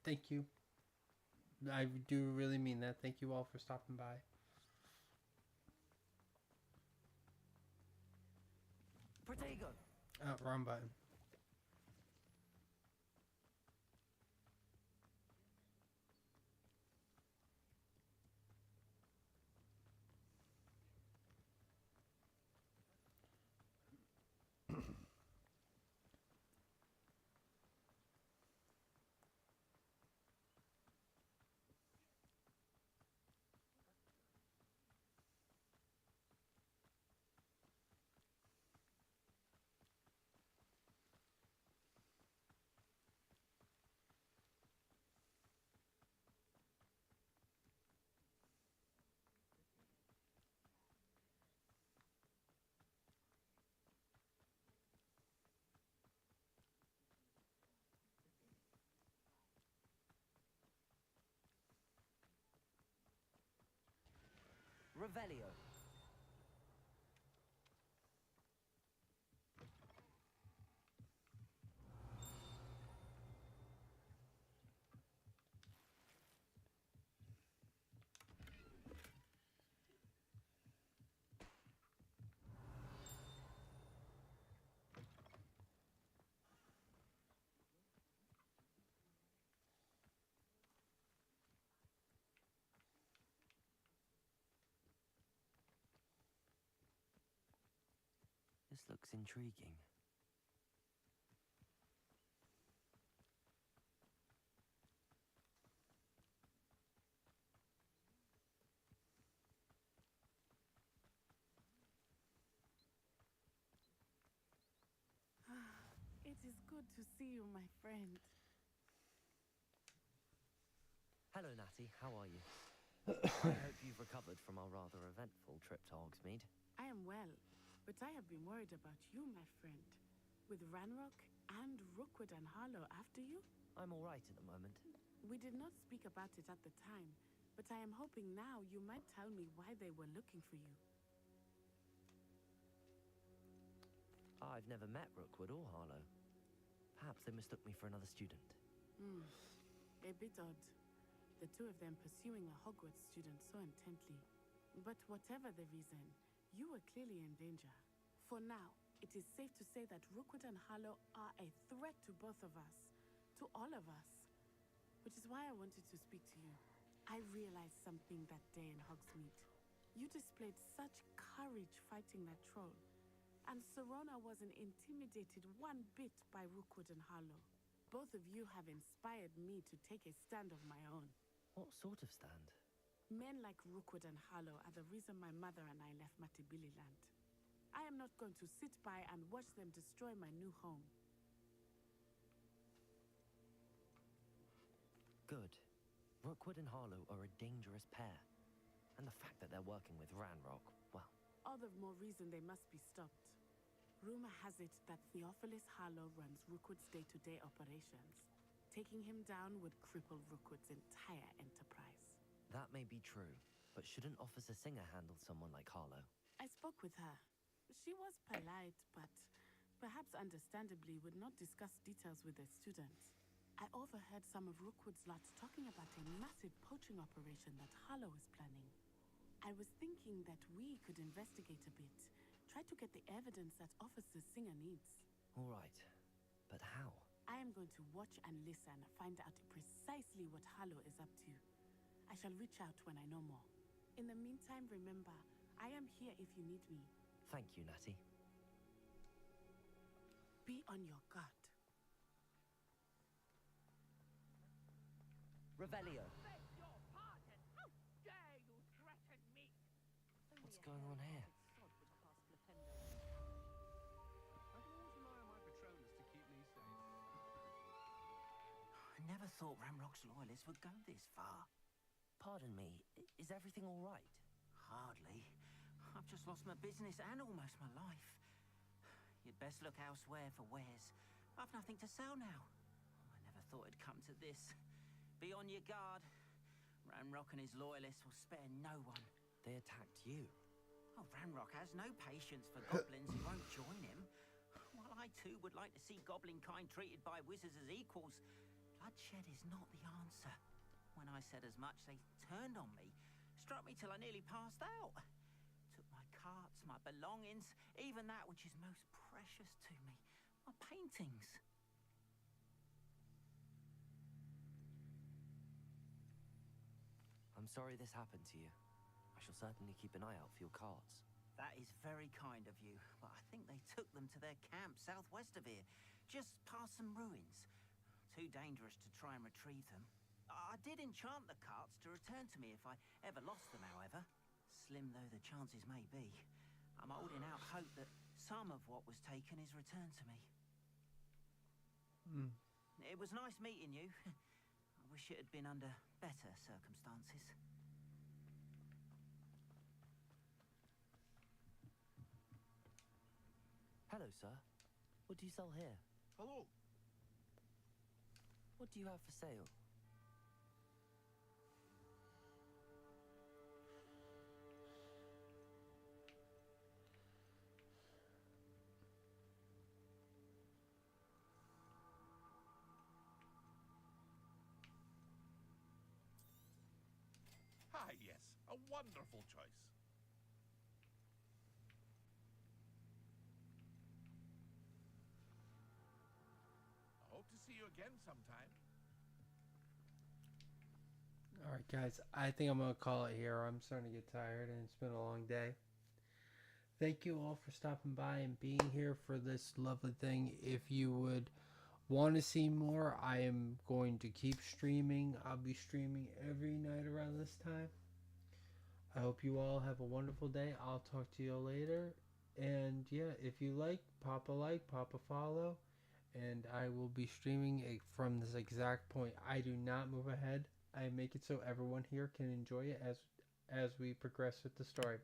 A: thank you. I do really mean that. Thank you all for stopping by.
B: Protego!
A: Oh, wrong button.
B: Revelio. This looks intriguing.
D: is good to see you, my friend.
B: Hello, Natty. How are you? I hope you've recovered from our rather eventful trip to Hogsmeade.
D: I am well, but I have been worried about you, my friend. With Ranrock and Rookwood and Harlow after you?
B: I'm all right at the moment.
D: We did not speak about it at the time, but I am hoping now you might tell me why they were looking for you.
B: I've never met Rookwood or Harlow. Perhaps they mistook me for another student.
D: A bit odd. The two of them pursuing a Hogwarts student so intently. But whatever the reason, you were clearly in danger. For now, it is safe to say that Rookwood and Harlow are a threat to both of us. To all of us. Which is why I wanted to speak to you. I realized something that day in Hogsmeade. You displayed such courage fighting that troll. And Serona wasn't intimidated one bit by Rookwood and Harlow. Both of you have inspired me to take a stand of my own.
B: What sort of stand?
D: Men like Rookwood and Harlow are the reason my mother and I left Matibili-land. I am not going to sit by and watch them destroy my new home.
B: Good. Rookwood and Harlow are a dangerous pair. And the fact that they're working with Ranrock, well...
D: All the more reason they must be stopped. Rumor has it that Theophilus Harlow runs Rookwood's day-to-day operations. Taking him down would cripple Rookwood's entire enterprise.
B: That may be true, but shouldn't Officer Singer handle someone like Harlow?
D: I spoke with her. She was polite, but perhaps understandably would not discuss details with the students. I overheard some of Rookwood's lots talking about a massive poaching operation that Harlow is planning. I was thinking that we could investigate a bit. Try to get the evidence that Officer Singer needs.
B: All right, but how?
D: I am going to watch and listen, find out precisely what Harlow is up to. I shall reach out when I know more. In the meantime, remember, I am here if you need me.
B: Thank you, Natty.
D: Be on your guard.
B: Revelio.
H: Beg your pardon! How dare you threaten me?
B: What's going on here?
K: I can always rely on my Patronus to keep me safe.
O: I never thought Ranrock's loyalists would go this far.
B: Pardon me, is everything all right?
O: Hardly. I've just lost my business and almost my life. You'd best look elsewhere for wares. I've nothing to sell now. I never thought it'd come to this. Be on your guard. Ranrock and his loyalists will spare no one.
B: They attacked you.
O: Oh, Ranrock has no patience for goblins who won't join him. While I too would like to see goblin kind treated by wizards as equals, bloodshed is not the answer. When I said as much, they turned on me, struck me till I nearly passed out. Took my carts, my belongings, even that which is most precious to me, my paintings.
B: I'm sorry this happened to you. I shall certainly keep an eye out for your carts.
O: That is very kind of you, but I think they took them to their camp southwest of here, just past some ruins. Too dangerous to try and retrieve them. I did enchant the carts to return to me if I ever lost them, however. Slim though the chances may be, I'm holding out hope that some of what was taken is returned to me. It was nice meeting you. I wish it had been under better circumstances.
B: Hello, sir. What do you sell here?
W: Hello.
B: What do you have for sale?
W: Ah, yes. A wonderful choice. I hope to see you again sometime.
A: Alright guys, I think I'm going to call it here. I'm starting to get tired and it's been a long day. Thank you all for stopping by and being here for this lovely thing. If you would want to see more, I am going to keep streaming. I'll be streaming every night around this time. I hope you all have a wonderful day. I'll talk to you later. And yeah, if you like, pop a follow. and I will be streaming from this exact point. I do not move ahead. I make it so everyone here can enjoy it as we progress with the story.